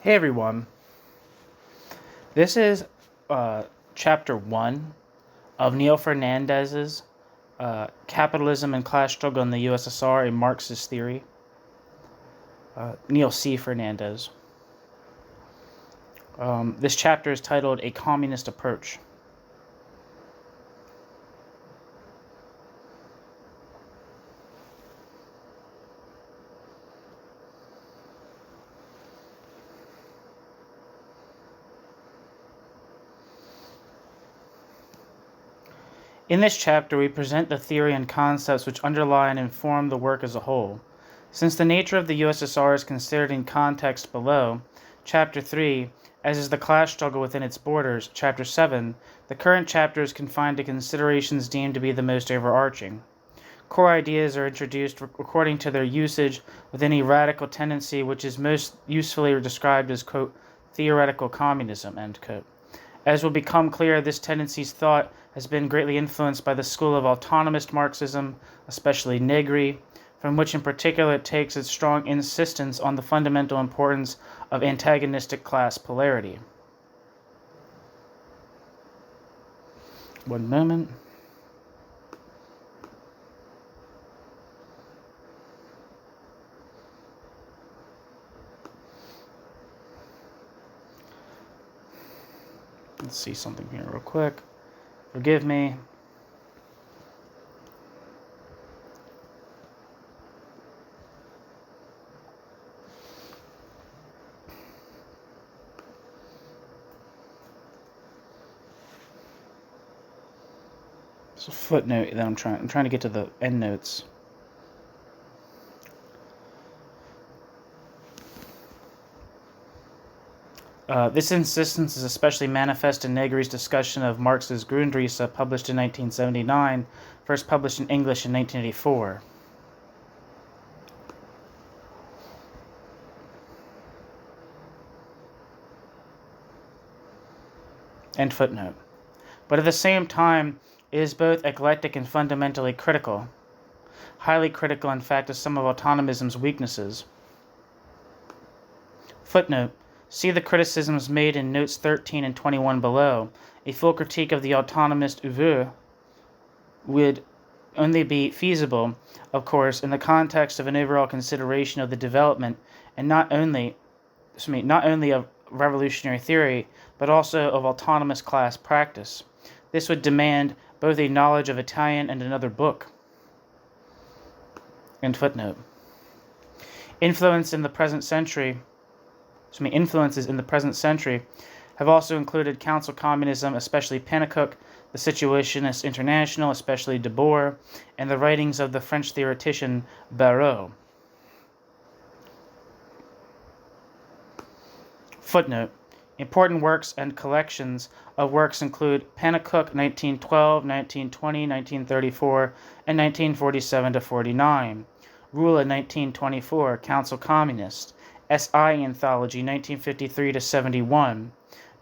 Hey everyone, this is chapter 1 of Neil Fernandez's Capitalism and Class Struggle in the USSR, a Marxist Theory. Neil C. Fernandez. This chapter is titled A Communist Approach. In this chapter, we present the theory and concepts which underlie and inform the work as a whole. Since the nature of the USSR is considered in context below, Chapter 3, as is the class struggle within its borders, Chapter 7, the current chapter is confined to considerations deemed to be the most overarching. Core ideas are introduced according to their usage with any radical tendency which is most usefully described as, quote, theoretical communism, end quote. As will become clear, this tendency's thought has been greatly influenced by the school of autonomist Marxism, especially Negri, from which in particular it takes its strong insistence on the fundamental importance of antagonistic class polarity. One moment. Let's see something here real quick. Forgive me. It's a footnote that I'm trying to get to the end notes. This insistence is especially manifest in Negri's discussion of Marx's Grundrisse, published in 1979, first published in English in 1984. End footnote. But at the same time, it is both eclectic and fundamentally critical. Highly critical, in fact, of some of autonomism's weaknesses. Footnote. See the criticisms made in notes 13 and 21 below. A full critique of the autonomist oeuvre would only be feasible, of course, in the context of an overall consideration of the development and not only of revolutionary theory, but also of autonomous class practice. This would demand both a knowledge of Italian and another book. End footnote. Influences in the present century have also included council communism, especially Pennacook, the Situationist International, especially Debord, and the writings of the French theoretician Barreau. Footnote. Important works and collections of works include Pennacook 1912, 1920, 1934, and 1947-49, Rula 1924, Council Communist, S.I. Anthology 1953-71,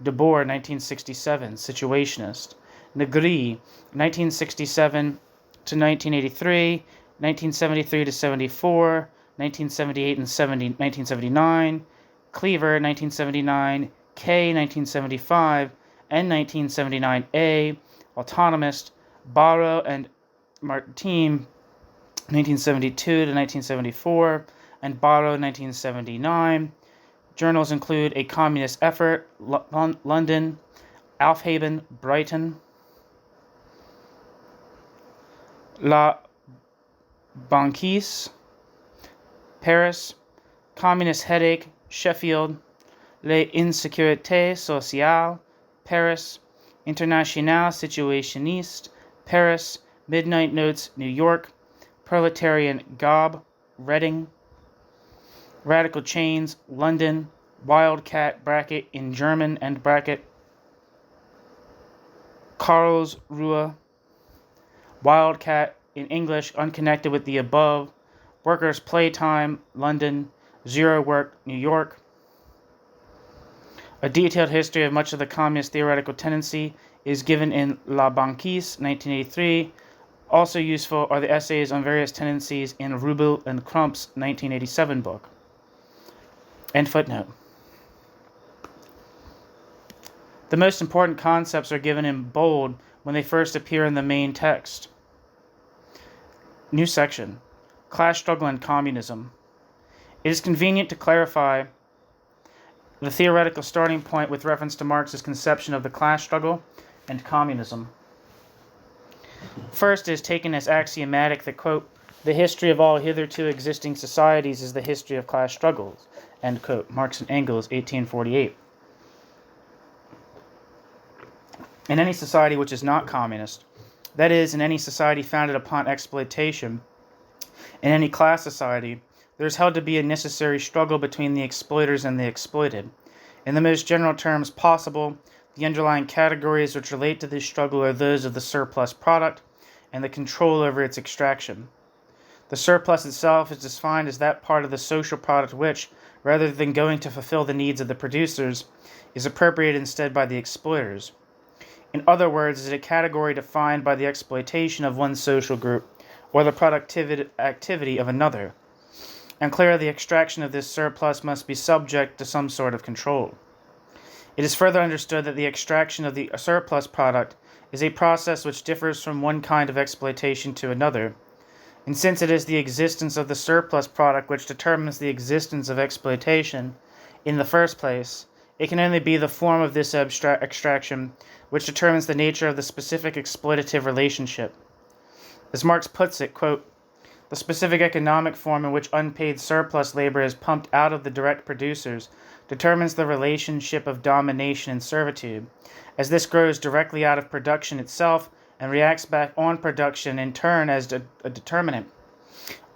Debord 1967, Situationist, Negri 1967-1983, 1973-74, 1978 and 1979, Cleaver 1979, K 1975, and 1979A, Autonomist, Barreau and Martin 1972-1974, and Barreau 1979. Journals include A Communist Effort, London, Alfhaven, Brighton, La Banquise, Paris, Communist Headache, Sheffield, Les Insécurités Sociales, Paris, International Situationniste, Paris, Midnight Notes, New York, Proletarian Gob, Reading, Radical Chains, London, Wildcat bracket in German end bracket, Karlsruhe, Wildcat in English unconnected with the above, Workers' Playtime, London, Zero Work, New York. A detailed history of much of the communist theoretical tendency is given in La Banquise, 1983, Also useful are the essays on various tendencies in Rubel and Crump's 1987 book. End footnote. The most important concepts are given in bold when they first appear in the main text. New section. Class struggle and communism. It is convenient to clarify the theoretical starting point with reference to Marx's conception of the class struggle and communism. First, it is taken as axiomatic that, quote, the history of all hitherto existing societies is the history of class struggles, end quote, Marx and Engels, 1848. In any society which is not communist, that is, in any society founded upon exploitation, in any class society, there is held to be a necessary struggle between the exploiters and the exploited. In the most general terms possible, the underlying categories which relate to this struggle are those of the surplus product and the control over its extraction. The surplus itself is defined as that part of the social product which, rather than going to fulfill the needs of the producers, is appropriated instead by the exploiters. In other words, it is a category defined by the exploitation of one social group or the productivity activity of another. And clearly the extraction of this surplus must be subject to some sort of control. It is further understood that the extraction of the surplus product is a process which differs from one kind of exploitation to another, and since it is the existence of the surplus product which determines the existence of exploitation in the first place, it can only be the form of this extraction which determines the nature of the specific exploitative relationship. As Marx puts it, quote, the specific economic form in which unpaid surplus labor is pumped out of the direct producers determines the relationship of domination and servitude, as this grows directly out of production itself and reacts back on production in turn as a determinant.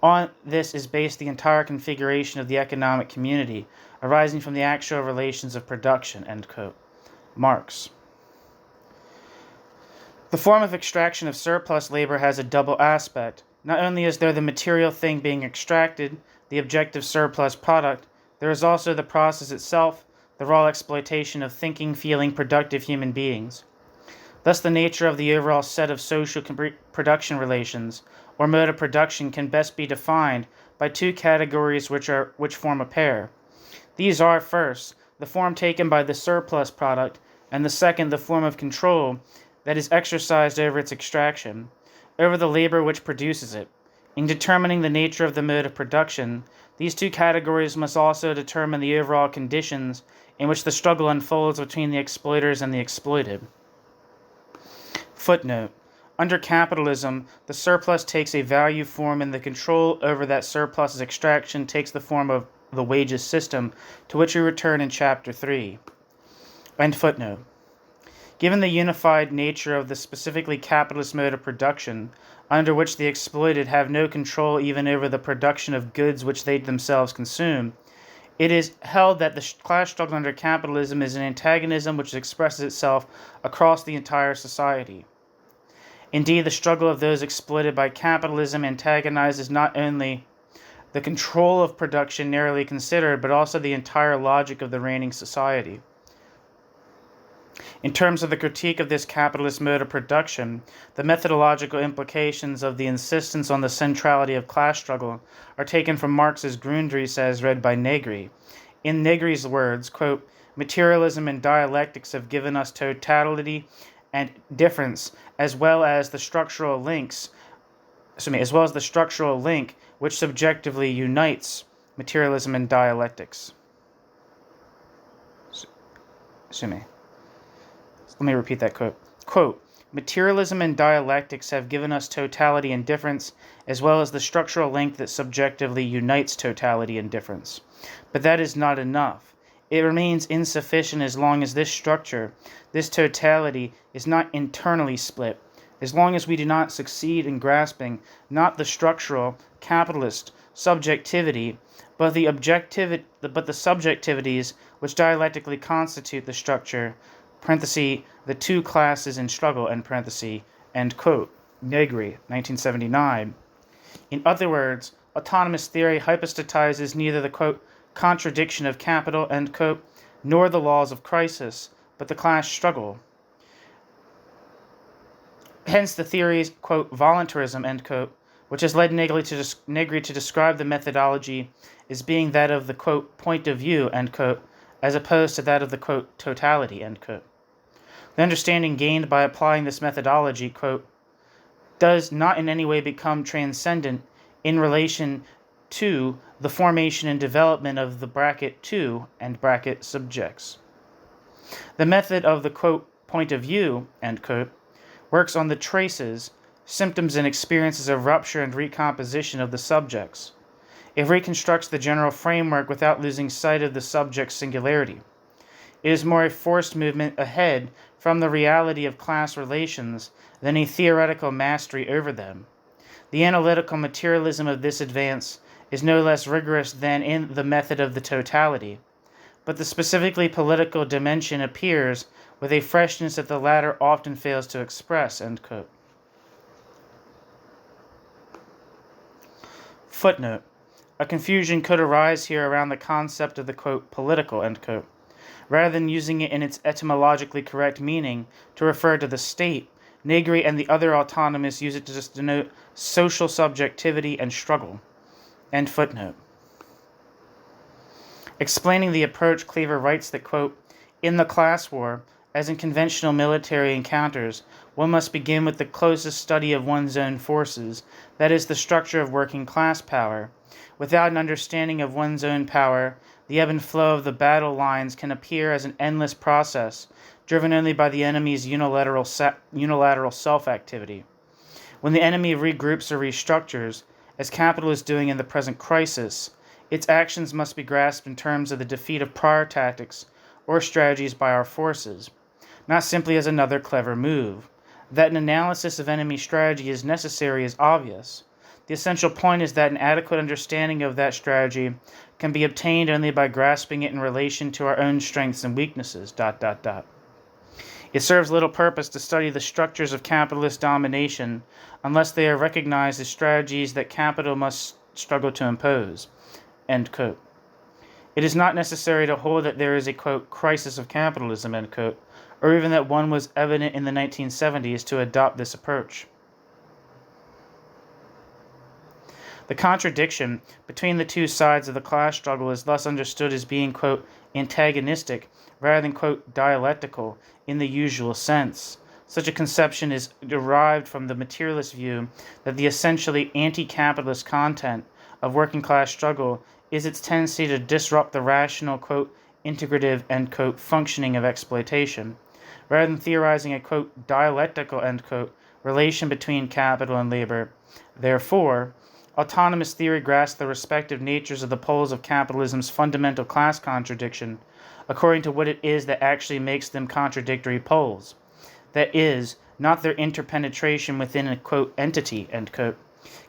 On this is based the entire configuration of the economic community, arising from the actual relations of production, end quote. Marx. The form of extraction of surplus labor has a double aspect. Not only is there the material thing being extracted, the objective surplus product, there is also the process itself, the raw exploitation of thinking, feeling, productive human beings. Thus the nature of the overall set of social production relations, or mode of production, can best be defined by two categories which form a pair. These are, first, the form taken by the surplus product, and the second, the form of control that is exercised over its extraction, over the labor which produces it. In determining the nature of the mode of production, these two categories must also determine the overall conditions in which the struggle unfolds between the exploiters and the exploited. Footnote. Under capitalism, the surplus takes a value form and the control over that surplus's extraction takes the form of the wages system, to which we return in Chapter 3. End footnote. Given the unified nature of the specifically capitalist mode of production, under which the exploited have no control even over the production of goods which they themselves consume, it is held that the class struggle under capitalism is an antagonism which expresses itself across the entire society. Indeed, the struggle of those exploited by capitalism antagonizes not only the control of production narrowly considered, but also the entire logic of the reigning society. In terms of the critique of this capitalist mode of production, the methodological implications of the insistence on the centrality of class struggle are taken from Marx's Grundrisse as read by Negri. In Negri's words, quote, materialism and dialectics have given us totality and difference, as well as the structural link which subjectively unites materialism and dialectics. Let me repeat that quote. Quote, materialism and dialectics have given us totality and difference, as well as the structural link that subjectively unites totality and difference. But that is not enough. It remains insufficient as long as this structure, this totality, is not internally split, as long as we do not succeed in grasping not the structural, capitalist subjectivity, but the subjectivities which dialectically constitute the structure, parenthesis, the two classes in struggle, end parenthesis, end quote. Negri, 1979. In other words, autonomous theory hypostatizes neither the, quote, contradiction of capital, end quote, nor the laws of crisis, but the class struggle. Hence the theory's, quote, voluntarism, end quote, which has led Negri to describe the methodology as being that of the, quote, point of view, end quote, as opposed to that of the, quote, totality, end quote. The understanding gained by applying this methodology, quote, does not in any way become transcendent in relation to the formation and development of the bracket to and bracket subjects. The method of the, quote, point of view, end quote, works on the traces, symptoms, and experiences of rupture and recomposition of the subjects. It reconstructs the general framework without losing sight of the subject's singularity. It is more a forced movement ahead from the reality of class relations than a theoretical mastery over them. The analytical materialism of this advance is no less rigorous than in the method of the totality, but the specifically political dimension appears with a freshness that the latter often fails to express, end quote. Footnote. A confusion could arise here around the concept of the, quote, political, end quote. Rather than using it in its etymologically correct meaning to refer to the state, Negri and the other autonomists use it to just denote social subjectivity and struggle. End footnote. Explaining the approach, Cleaver writes that, quote, in the class war, as in conventional military encounters, one must begin with the closest study of one's own forces, that is, the structure of working class power. Without an understanding of one's own power, the ebb and flow of the battle lines can appear as an endless process, driven only by the enemy's unilateral self-activity. When the enemy regroups or restructures, as capital is doing in the present crisis, its actions must be grasped in terms of the defeat of prior tactics or strategies by our forces, not simply as another clever move. That an analysis of enemy strategy is necessary is obvious. The essential point is that an adequate understanding of that strategy can be obtained only by grasping it in relation to our own strengths and weaknesses, ... It serves little purpose to study the structures of capitalist domination unless they are recognized as strategies that capital must struggle to impose, end quote. It is not necessary to hold that there is a, quote, crisis of capitalism, end quote, or even that one was evident in the 1970s to adopt this approach. The contradiction between the two sides of the class struggle is thus understood as being, quote, antagonistic rather than, quote, dialectical in the usual sense. Such a conception is derived from the materialist view that the essentially anti-capitalist content of working class struggle is its tendency to disrupt the rational, quote, integrative, end quote, functioning of exploitation, rather than theorizing a, quote, dialectical, end quote, relation between capital and labor. Therefore, autonomous theory grasps the respective natures of the poles of capitalism's fundamental class contradiction according to what it is that actually makes them contradictory poles. That is, not their interpenetration within a, quote, entity, end quote,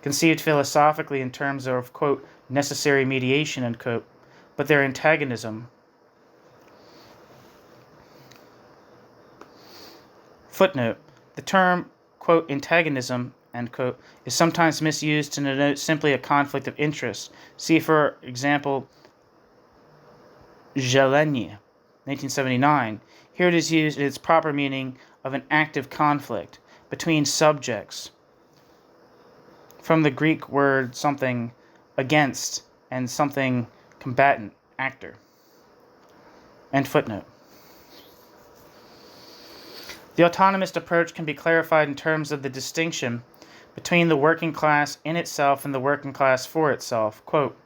conceived philosophically in terms of, quote, necessary mediation, end quote, but their antagonism. Footnote. The term, quote, antagonism, end quote, is sometimes misused to denote simply a conflict of interest. See, for example, Jelenie, 1979. Here it is used in its proper meaning of an active conflict between subjects, from the Greek word something against and something combatant, actor. End footnote. The autonomist approach can be clarified in terms of the distinction between the working class in itself and the working class for itself. Quote,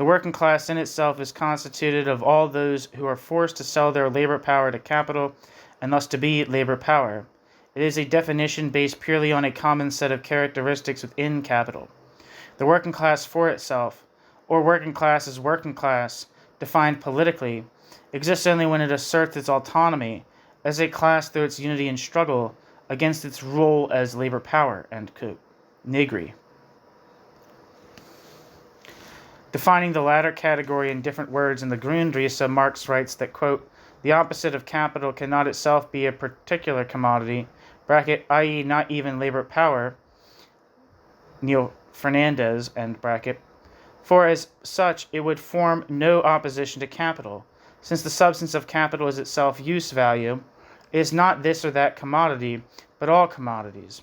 the working class in itself is constituted of all those who are forced to sell their labor power to capital and thus to be labor power. It is a definition based purely on a common set of characteristics within capital. The working class for itself, or working class as working class, defined politically, exists only when it asserts its autonomy as a class through its unity and struggle against its role as labor power, end quote. Negri. Defining the latter category in different words in the Grundrisse, Marx writes that, quote, the opposite of capital cannot itself be a particular commodity, bracket, i.e. not even labor power, Fernandez, end bracket, for as such it would form no opposition to capital. Since the substance of capital is itself use value, it is not this or that commodity, but all commodities.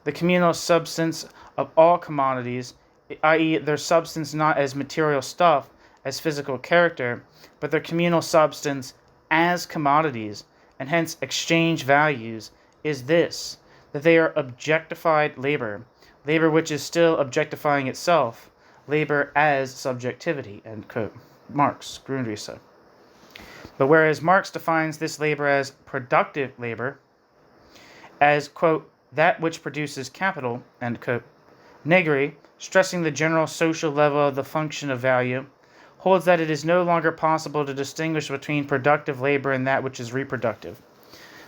The communal substance of all commodities, i.e., their substance not as material stuff, as physical character, but their communal substance as commodities, and hence exchange values, is this, that they are objectified labor, labor which is still objectifying itself, labor as subjectivity, end quote. Marx, Grundrisse. But whereas Marx defines this labor as productive labor, as, quote, that which produces capital, end quote, Negri, stressing the general social level of the function of value, holds that it is no longer possible to distinguish between productive labor and that which is reproductive.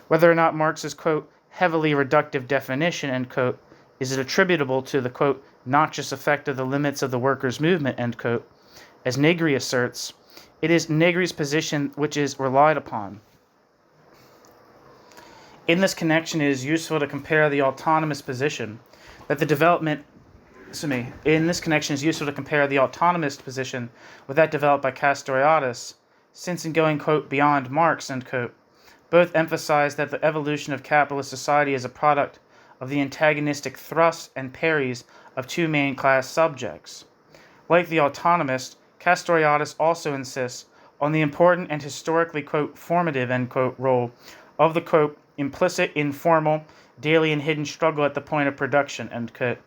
Whether or not Marx's, quote, heavily reductive definition, end quote, is it attributable to the, quote, noxious effect of the limits of the workers' movement, end quote, as Negri asserts, it is Negri's position which is relied upon. In this connection, it is useful to compare the autonomous position that the development in this connection is useful to compare the autonomist position with that developed by Castoriadis, since in going, quote, beyond Marx, end quote, both emphasize that the evolution of capitalist society is a product of the antagonistic thrusts and parries of two main class subjects. Like the autonomist, Castoriadis also insists on the important and historically, quote, formative, end quote, role of the, quote, implicit, informal, daily and hidden struggle at the point of production, end quote,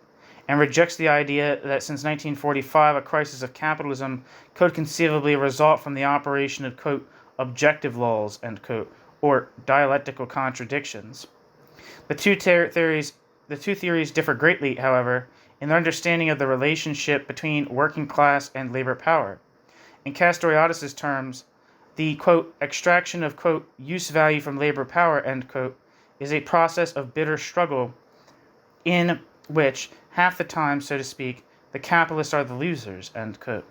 and rejects the idea that since 1945 a crisis of capitalism could conceivably result from the operation of, quote, objective laws, end quote, or dialectical contradictions. The two theories differ greatly, however, in their understanding of the relationship between working class and labor power. In Castoriadis' terms, the, quote, extraction of, quote, use value from labor power, end quote, is a process of bitter struggle in which, half the time, so to speak, the capitalists are the losers, end quote.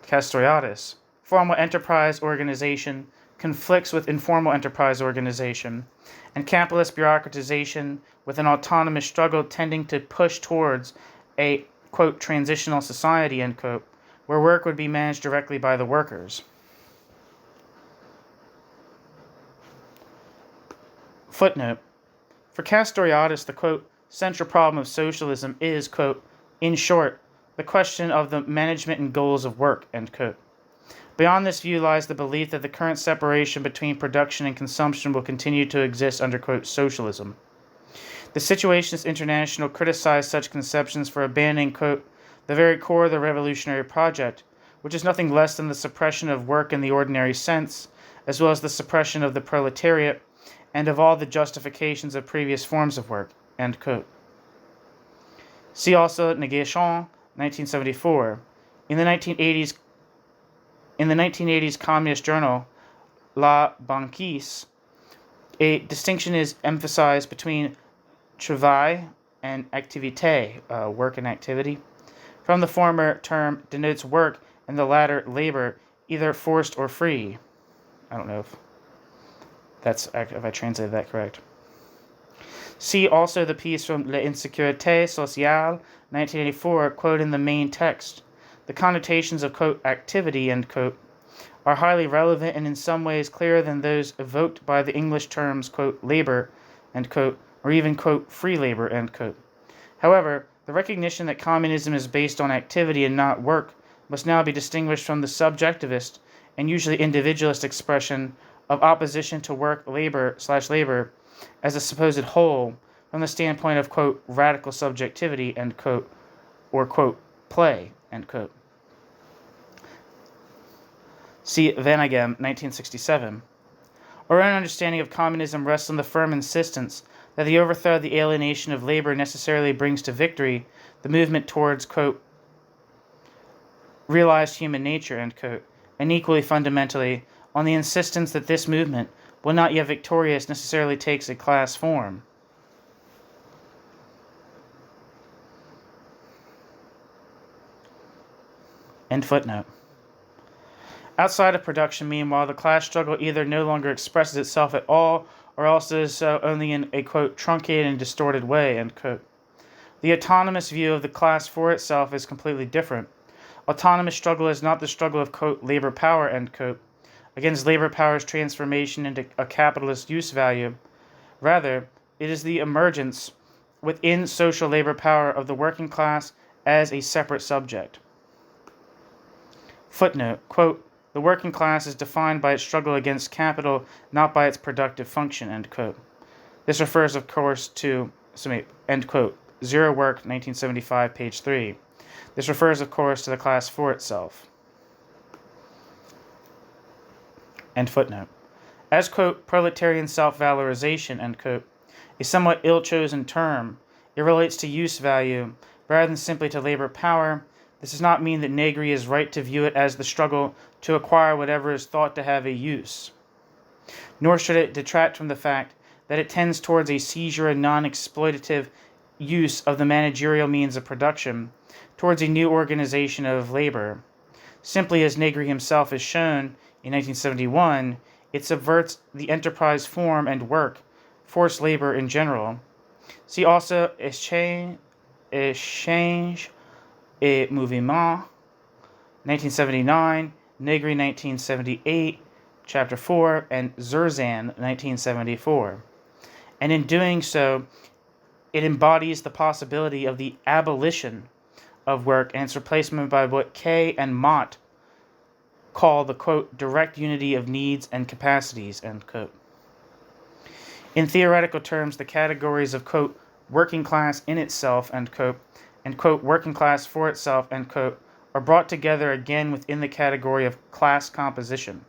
Castoriadis, formal enterprise organization conflicts with informal enterprise organization, and capitalist bureaucratization with an autonomous struggle tending to push towards a, quote, transitional society, end quote, where work would be managed directly by the workers. Footnote. For Castoriadis, the, quote, central problem of socialism is, quote, in short, the question of the management and goals of work, end quote. Beyond this view lies the belief that the current separation between production and consumption will continue to exist under, quote, socialism. The Situationist International criticized such conceptions for abandoning, quote, the very core of the revolutionary project, which is nothing less than the suppression of work in the ordinary sense, as well as the suppression of the proletariat and of all the justifications of previous forms of work, end quote. See also Negation, 1974. In the 1980s Communist journal La Banquise, a distinction is emphasized between travail and activité, work and activity. From the former term denotes work and the latter labor, either forced or free. I don't know if I translated that correct. See also the piece from L'Insécurité Sociale, 1984, quote in the main text. The connotations of, quote, activity, end quote, are highly relevant and in some ways clearer than those evoked by the English terms, quote, labor, end quote, or even, quote, free labor, end quote. However, the recognition that communism is based on activity and not work must now be distinguished from the subjectivist and usually individualist expression of opposition to work labor as a supposed whole from the standpoint of, quote, radical subjectivity, end quote, or, quote, play, end quote. See Vanagem, 1967. Our own understanding of communism rests on the firm insistence that the overthrow of the alienation of labor necessarily brings to victory the movement towards, quote, realized human nature, end quote, and equally fundamentally on the insistence that this movement, while not yet victorious, necessarily takes a class form. End footnote. Outside of production, meanwhile, the class struggle either no longer expresses itself at all, or else is so only in a, quote, truncated and distorted way, end quote. The autonomous view of the class for itself is completely different. Autonomous struggle is not the struggle of, quote, labor power, end quote, against labor power's transformation into a capitalist use value. Rather, it is the emergence within social labor power of the working class as a separate subject. Footnote, quote, the working class is defined by its struggle against capital, not by its productive function, end quote. This refers, of course, to, end quote, Zero Work, 1975, page 3. This refers, of course, to the class for itself. End footnote. As, quote, proletarian self-valorization, end quote, a somewhat ill-chosen term, it relates to use value rather than simply to labor power. This does not mean that Negri is right to view it as the struggle to acquire whatever is thought to have a use. Nor should it detract from the fact that it tends towards a seizure and non-exploitative use of the managerial means of production, towards a new organization of labor. Simply as Negri himself has shown in 1971, it subverts the enterprise form and work, forced labor in general. See also Échange et Mouvement, 1979, Negri 1978, Chapter 4, and Zerzan 1974. And in doing so, it embodies the possibility of the abolition of work and its replacement by what Kay and Mott call the, quote, direct unity of needs and capacities, end quote. In theoretical terms, the categories of, quote, working class in itself, end quote, and, quote, working class for itself, end quote, are brought together again within the category of class composition.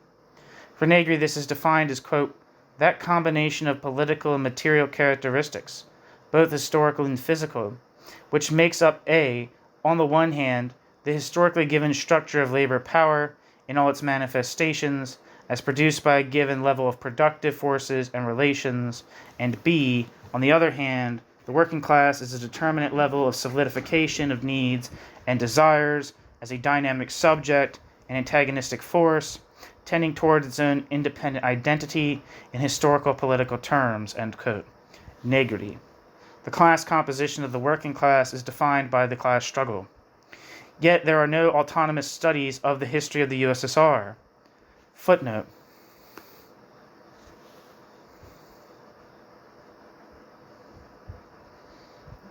For Negri, this is defined as, quote, that combination of political and material characteristics, both historical and physical, which makes up on the one hand, the historically given structure of labor power in all its manifestations, as produced by a given level of productive forces and relations, and B, on the other hand, the working class is a determinate level of solidification of needs and desires as a dynamic subject, an antagonistic force, tending towards its own independent identity in historical political terms, end quote. Negri. The class composition of the working class is defined by the class struggle. Yet there are no autonomous studies of the history of the USSR. Footnote.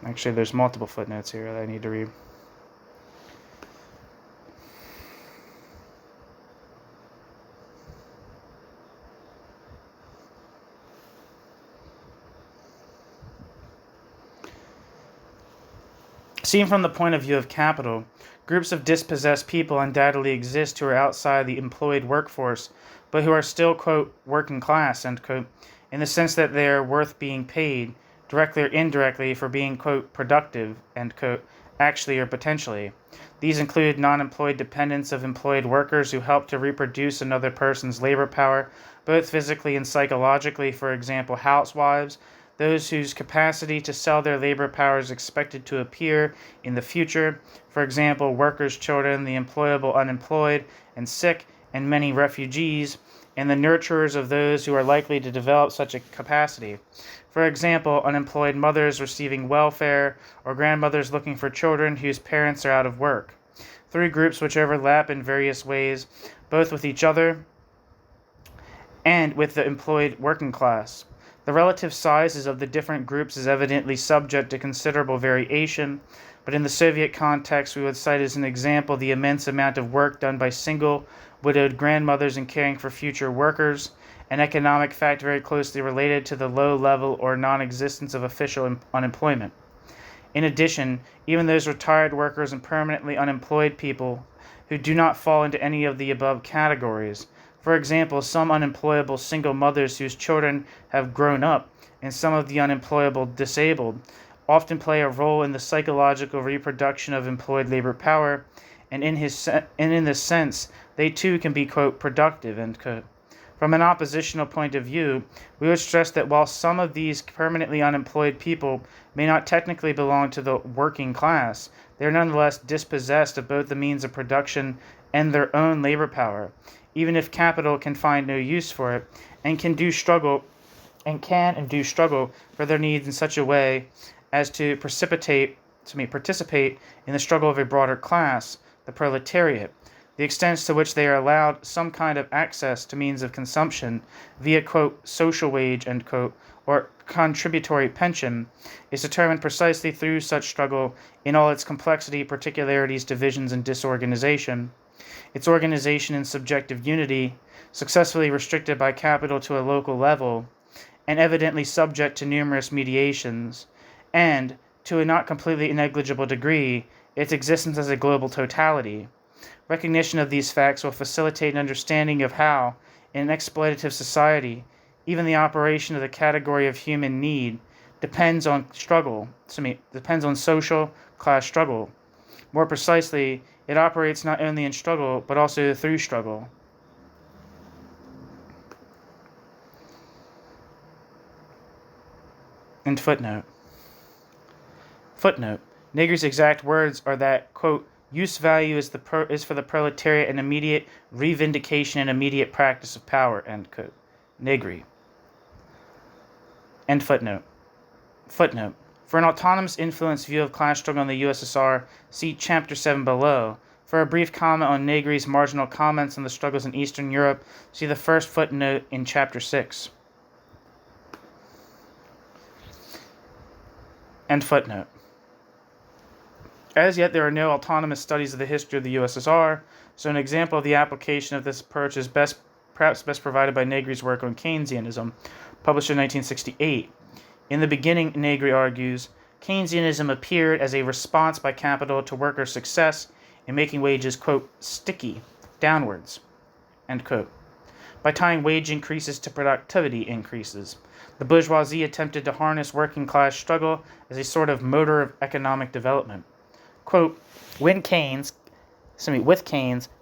Actually, there's multiple footnotes here that I need to read. Seen from the point of view of capital, groups of dispossessed people undoubtedly exist who are outside the employed workforce, but who are still, quote, working class, end quote, in the sense that they are worth being paid, directly or indirectly, for being, quote, productive, end quote, actually or potentially. These include non-employed dependents of employed workers who help to reproduce another person's labor power, both physically and psychologically, for example, housewives, those whose capacity to sell their labor power is expected to appear in the future, for example, workers' children, the employable unemployed and sick, and many refugees, and the nurturers of those who are likely to develop such a capacity. For example, unemployed mothers receiving welfare, or grandmothers looking for children whose parents are out of work. Three groups which overlap in various ways, both with each other and with the employed working class. The relative sizes of the different groups is evidently subject to considerable variation, but in the Soviet context we would cite as an example the immense amount of work done by single, widowed grandmothers in caring for future workers, an economic fact very closely related to the low level or non-existence of official unemployment. In addition, even those retired workers and permanently unemployed people who do not fall into any of the above categories, for example, some unemployable single mothers whose children have grown up, and some of the unemployable disabled, often play a role in the psychological reproduction of employed labor power, and in this sense, they too can be, quote, productive, end quote. From an oppositional point of view, we would stress that while some of these permanently unemployed people may not technically belong to the working class, they are nonetheless dispossessed of both the means of production and their own labor power, even if capital can find no use for it, and can do struggle for their needs in such a way as to participate in the struggle of a broader class, the proletariat, the extent to which they are allowed some kind of access to means of consumption via, quote, social wage, end quote, or contributory pension, is determined precisely through such struggle in all its complexity, particularities, divisions, and disorganization. Its organization in subjective unity, successfully restricted by capital to a local level, and evidently subject to numerous mediations, and, to a not completely negligible degree, its existence as a global totality. Recognition of these facts will facilitate an understanding of how, in an exploitative society, even the operation of the category of human need depends on social class struggle. More precisely, it operates not only in struggle, but also through struggle. And footnote. Negri's exact words are that, quote, use value is for the proletariat an immediate revindication and immediate practice of power, end quote. Negri. End footnote. Footnote. For an autonomous influence view of class struggle in the USSR, see Chapter 7 below. For a brief comment on Negri's marginal comments on the struggles in Eastern Europe, see the first footnote in Chapter 6. End footnote. As yet, there are no autonomous studies of the history of the USSR, so an example of the application of this approach is perhaps best provided by Negri's work on Keynesianism, published in 1968. In the beginning, Negri argues, Keynesianism appeared as a response by capital to workers' success in making wages, quote, sticky, downwards, end quote. By tying wage increases to productivity increases, the bourgeoisie attempted to harness working class struggle as a sort of motor of economic development. Quote, with Keynes,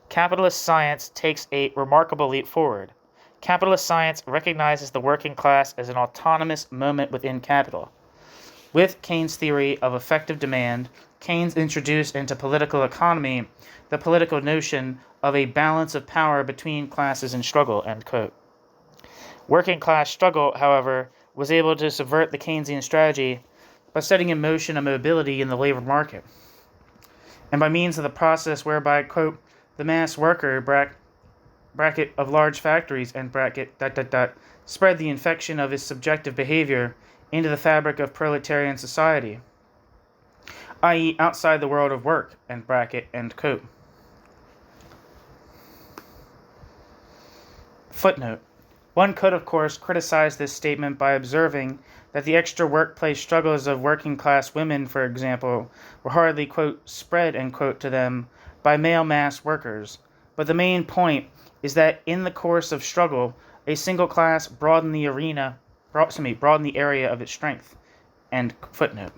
capitalist science takes a remarkable leap forward. Capitalist science recognizes the working class as an autonomous moment within capital. With Keynes' theory of effective demand, Keynes introduced into political economy the political notion of a balance of power between classes in struggle, end quote. Working class struggle, however, was able to subvert the Keynesian strategy by setting in motion a mobility in the labor market, and by means of the process whereby, quote, the mass worker, bracket of large factories, end bracket, spread the infection of his subjective behavior into the fabric of proletarian society, i.e. outside the world of work, end bracket, end quote. Footnote. One could, of course, criticize this statement by observing that the extra workplace struggles of working class women, for example, were hardly, quote, spread, end quote, to them by male mass workers. But the main point is that in the course of struggle, a single class broadened the area of its strength, end footnote.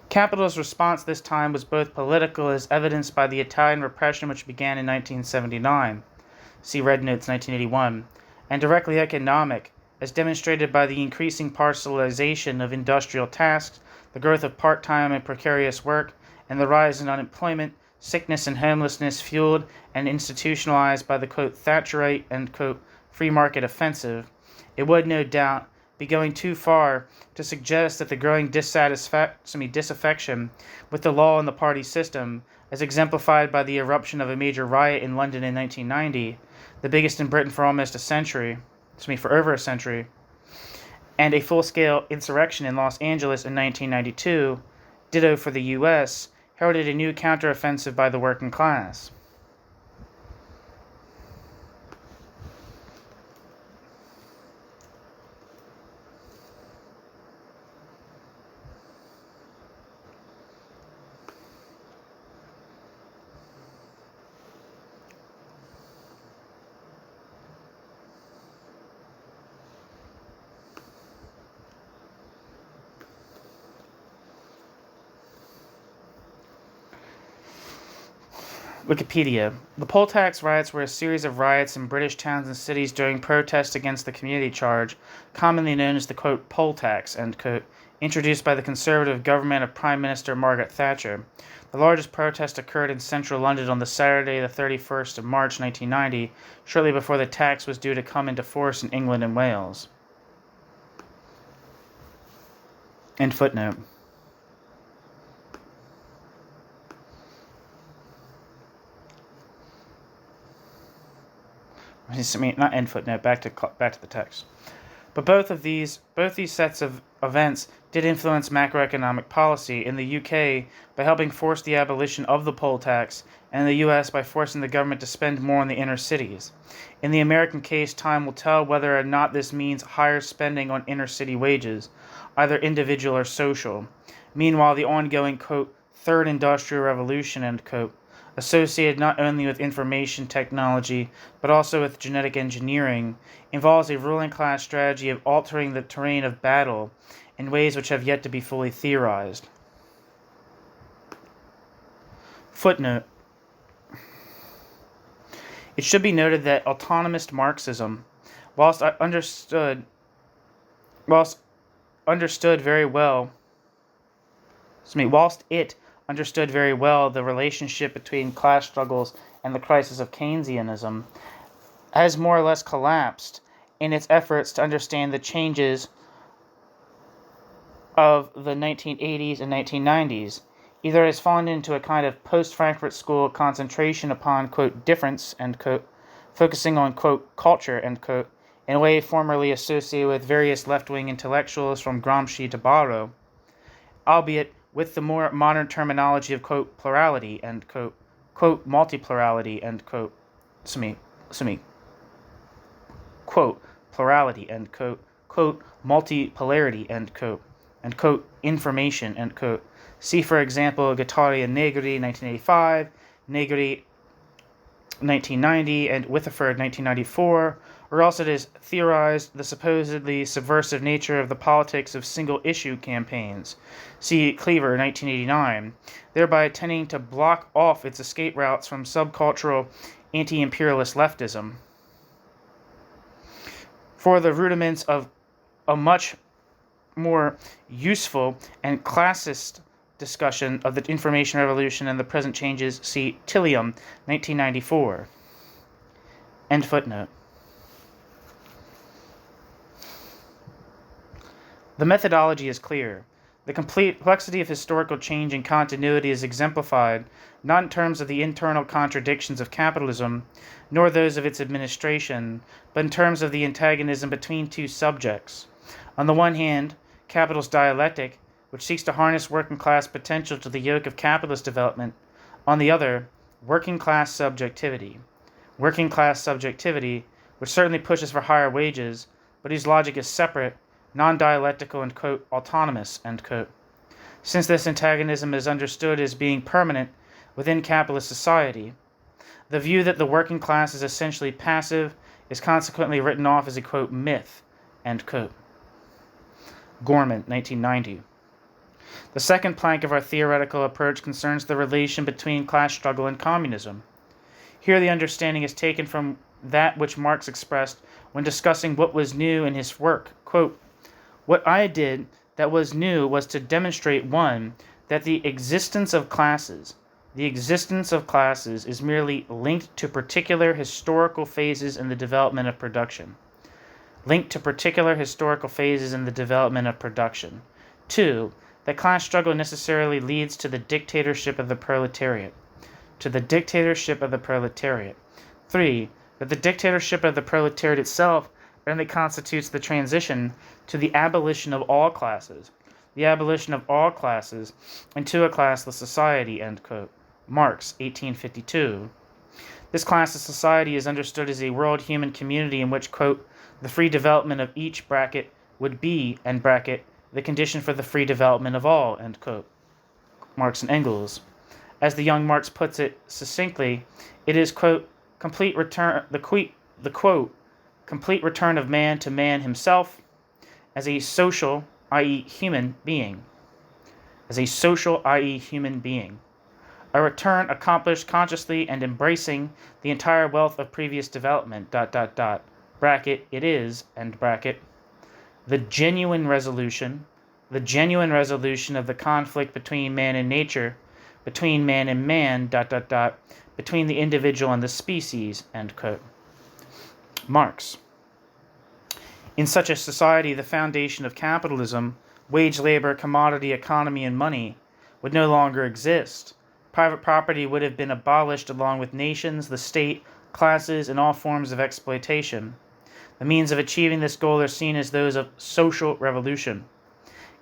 Capital's response this time was both political, as evidenced by the Italian repression which began in 1979, see Red Notes 1981, and directly economic, as demonstrated by the increasing parcelization of industrial tasks, the growth of part-time and precarious work, and the rise in unemployment, sickness, and homelessness fueled and institutionalized by the, quote, Thatcherite, end quote, free market offensive. It would, no doubt, be going too far to suggest that the growing disaffection with the law and the party system, as exemplified by the eruption of a major riot in London in 1990, the biggest in Britain for over a century, and a full-scale insurrection in Los Angeles in 1992, ditto for the U.S., heralded a new counteroffensive by the working class. Wikipedia. The poll tax riots were a series of riots in British towns and cities during protests against the community charge, commonly known as the, quote, poll tax, end quote, introduced by the Conservative government of Prime Minister Margaret Thatcher. The largest protest occurred in central London on the Saturday, the 31st of March 1990, shortly before the tax was due to come into force in England and Wales. End footnote. not end footnote, back to the text. But both these sets of events did influence macroeconomic policy in the UK by helping force the abolition of the poll tax, and in the US by forcing the government to spend more in the inner cities. In the American case, time will tell whether or not this means higher spending on inner city wages, either individual or social. Meanwhile, the ongoing, quote, third industrial revolution, end quote, associated not only with information technology, but also with genetic engineering, involves a ruling class strategy of altering the terrain of battle in ways which have yet to be fully theorized. Footnote. It should be noted that autonomist Marxism, whilst understood very well the relationship between class struggles and the crisis of Keynesianism, has more or less collapsed in its efforts to understand the changes of the 1980s and 1990s. Either has fallen into a kind of post-Frankfurt School concentration upon, quote, difference, end quote, focusing on, quote, culture, end quote, in a way formerly associated with various left-wing intellectuals from Gramsci to Barrow, albeit with the more modern terminology of, quote, plurality, end quote, multiplurality, end quote, quote, plurality, end quote, multipolarity, end quote, and, quote, information, end quote. See, for example, Guattari and Negri, 1985, Negri, 1990, and Witherford, 1994, or else it is theorized the supposedly subversive nature of the politics of single-issue campaigns. See Cleaver, 1989, thereby tending to block off its escape routes from subcultural anti-imperialist leftism. For the rudiments of a much more useful and classist discussion of the information revolution and the present changes, see Tillium, 1994. End footnote. The methodology is clear. The complexity of historical change and continuity is exemplified not in terms of the internal contradictions of capitalism, nor those of its administration, but in terms of the antagonism between two subjects. On the one hand, capital's dialectic, which seeks to harness working class potential to the yoke of capitalist development. On the other, working class subjectivity. Working class subjectivity, which certainly pushes for higher wages, but whose logic is separate, non-dialectical, and, quote, autonomous, end quote. Since this antagonism is understood as being permanent within capitalist society, the view that the working class is essentially passive is consequently written off as a, quote, myth, end quote. Gorman, 1990. The second plank of our theoretical approach concerns the relation between class struggle and communism. Here the understanding is taken from that which Marx expressed when discussing what was new in his work. Quote, what I did that was new was to demonstrate, one, that the existence of classes is merely linked to particular historical phases in the development of production. Two, that class struggle necessarily leads to the dictatorship of the proletariat. Three, that the dictatorship of the proletariat itself only constitutes the transition to the abolition of all classes into a classless society, end quote. Marx, 1852. This classless society is understood as a world human community in which, quote, the free development of each bracket would be, end bracket, the condition for the free development of all, end quote. Marx and Engels. As the young Marx puts it succinctly, it is, quote, complete return of man to man himself as a social, i.e. human being. A return accomplished consciously and embracing the entire wealth of previous development, bracket, it is, end bracket, the genuine resolution of the conflict between man and nature, between man and man, between the individual and the species, end quote. Marx. In such a society, the foundation of capitalism, wage labor, commodity economy, and money would no longer exist. Private property would have been abolished along with nations, the state, classes, and all forms of exploitation. The means of achieving this goal are seen as those of social revolution.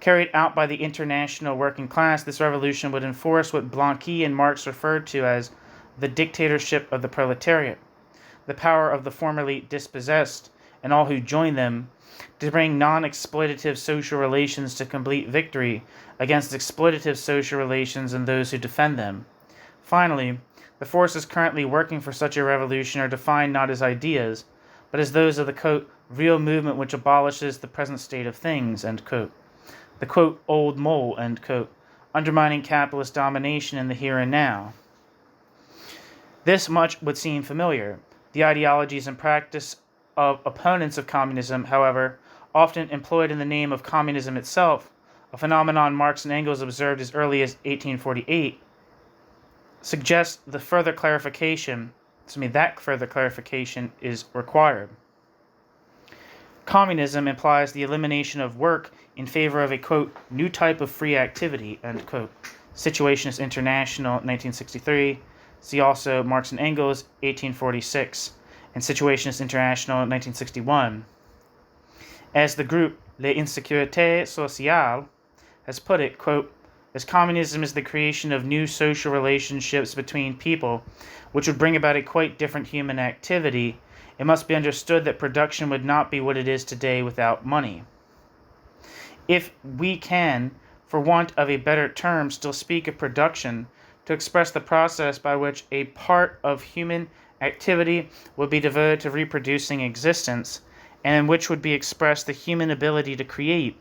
Carried out by the international working class, this revolution would enforce what Blanqui and Marx referred to as the dictatorship of the proletariat, the power of the formerly dispossessed, and all who join them, to bring non-exploitative social relations to complete victory against exploitative social relations and those who defend them. Finally, the forces currently working for such a revolution are defined not as ideas, but as those of the, quote, real movement which abolishes the present state of things, end quote. The, quote, old mole, end quote, undermining capitalist domination in the here and now. This much would seem familiar. The ideologies and practice of opponents of communism, however, often employed in the name of communism itself, a phenomenon Marx and Engels observed as early as 1848, suggests that further clarification is required. Communism implies the elimination of work in favor of a, quote, new type of free activity, end quote. Situationist International, 1963. See also Marx and Engels, 1846, and Situationist International, 1961. As the group L'Insécurité Sociale has put it, quote, as communism is the creation of new social relationships between people, which would bring about a quite different human activity, it must be understood that production would not be what it is today without money. If we can, for want of a better term, still speak of production, to express the process by which a part of human activity would be devoted to reproducing existence, and in which would be expressed the human ability to create,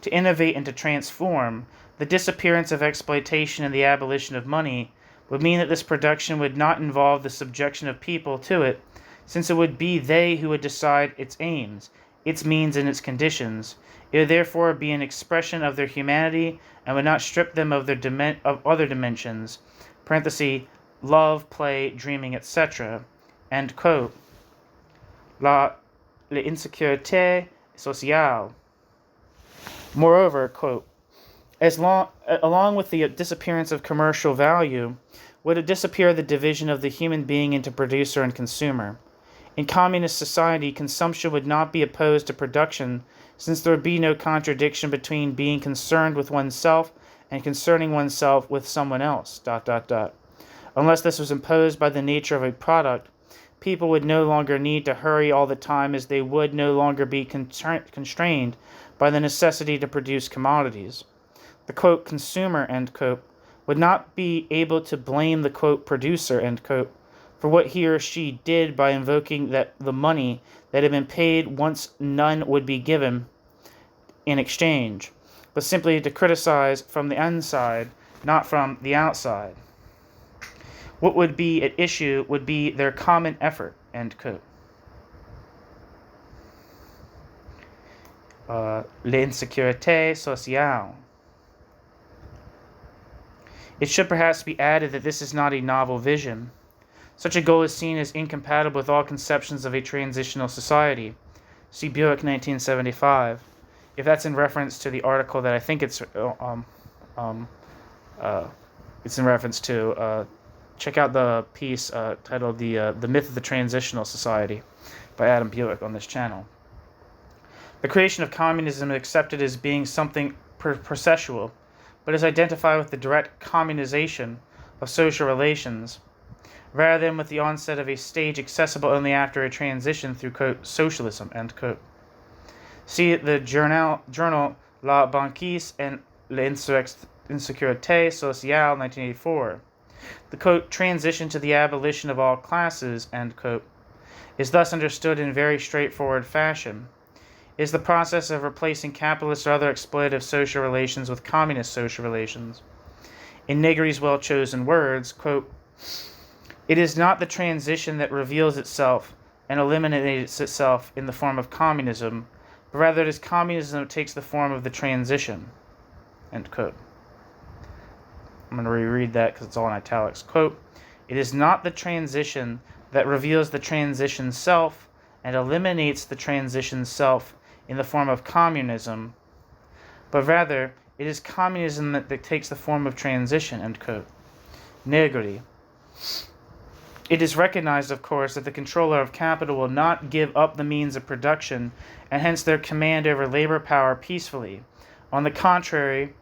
to innovate and to transform, the disappearance of exploitation and the abolition of money would mean that this production would not involve the subjection of people to it, since it would be they who would decide its aims, its means, and its conditions. It would therefore be an expression of their humanity and would not strip them of their of other dimensions, parenthesis, love, play, dreaming, etc. End quote. L'insécurité sociale. Moreover, quote, along with the disappearance of commercial value, would it disappear the division of the human being into producer and consumer. In communist society, consumption would not be opposed to production, since there would be no contradiction between being concerned with oneself and concerning oneself with someone else, ... Unless this was imposed by the nature of a product, people would no longer need to hurry all the time, as they would no longer be constrained by the necessity to produce commodities. The, quote, consumer, end quote, would not be able to blame the, quote, producer, end quote, for what he or she did by invoking that the money that had been paid once none would be given in exchange, but simply to criticize from the inside, not from the outside. What would be at issue would be their common effort, end quote. L'insécurité sociale. It should perhaps be added that this is not a novel vision. Such a goal is seen as incompatible with all conceptions of a transitional society. See Buick, 1975. If that's in reference to the article that I think it's in reference to, check out the piece titled "The Myth of the Transitional Society" by Adam Buick on this channel. The creation of communism is accepted as being something processual, but is identified with the direct communization of social relations, rather than with the onset of a stage accessible only after a transition through, quote, socialism, end quote. See the journal La Banquise et l'Insécurité Sociale, 1984. The, quote, transition to the abolition of all classes, end quote, is thus understood in very straightforward fashion. It is the process of replacing capitalist or other exploitative social relations with communist social relations. In Negri's well-chosen words, quote, it is not the transition that reveals itself and eliminates itself in the form of communism, but rather it is communism that takes the form of the transition, end quote. I'm going to reread that because it's all in italics. Quote, it is not the transition that reveals the transition self and eliminates the transition self in the form of communism, but rather it is communism that takes the form of transition, end quote. Negri. It is recognized, of course, that the controller of capital will not give up the means of production and hence their command over labor power peacefully. On the contrary,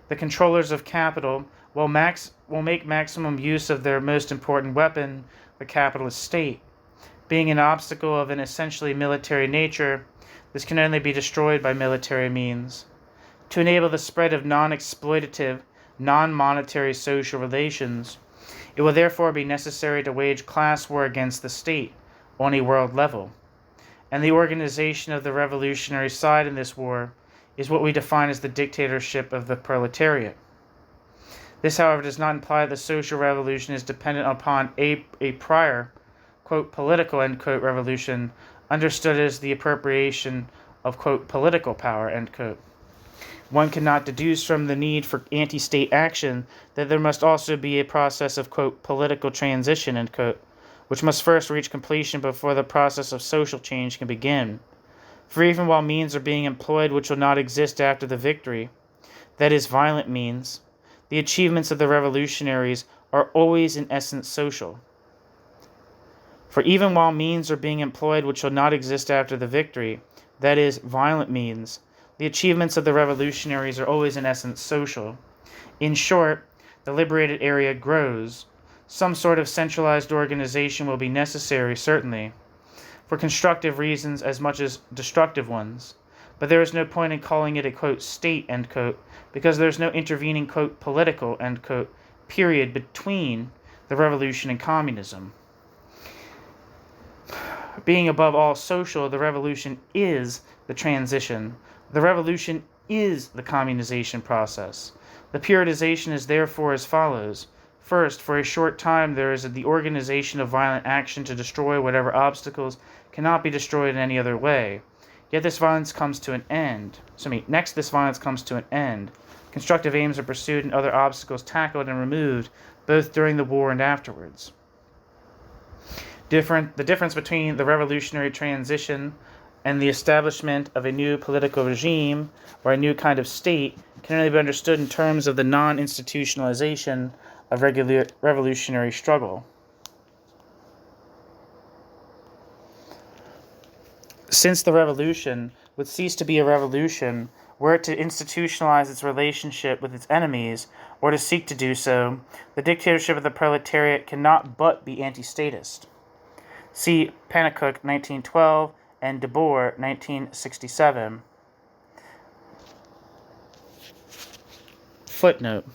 the controllers of capital will make maximum use of their most important weapon, the capitalist state. Being an obstacle of an essentially military nature, this can only be destroyed by military means. To enable the spread of non-exploitative, non-monetary social relations, it will therefore be necessary to wage class war against the state on a world level. And the organization of the revolutionary side in this war is what we define as the dictatorship of the proletariat. This, however, does not imply that the social revolution is dependent upon a prior, quote, political, end quote, revolution, understood as the appropriation of, quote, political power, end quote. One cannot deduce from the need for anti-state action that there must also be a process of, quote, political transition, end quote, which must first reach completion before the process of social change can begin. For even while means are being employed which will not exist after the victory, that is, violent means, the achievements of the revolutionaries are always in essence social. For even while means are being employed which will not exist after the victory, that is, violent means, the achievements of the revolutionaries are always in essence social. In short, the liberated area grows. Some sort of centralized organization will be necessary, certainly, for constructive reasons as much as destructive ones. But there is no point in calling it a, quote, state, end quote, because there is no intervening, quote, political, end quote, period between the revolution and communism. Being above all social, the revolution is the transition. The revolution is the communization process. The periodization is therefore as follows. First, for a short time there is the organization of violent action to destroy whatever obstacles cannot be destroyed in any other way. Yet this violence comes to an end. Next, this violence comes to an end. Constructive aims are pursued and other obstacles tackled and removed, both during the war and afterwards. The difference between the revolutionary transition and the establishment of a new political regime or a new kind of state can only be understood in terms of the non-institutionalization of revolutionary struggle. Since the revolution would cease to be a revolution were it to institutionalize its relationship with its enemies or to seek to do so, the dictatorship of the proletariat cannot but be anti-statist. See Pannekoek, 1912, and De Boer, 1967. Footnote.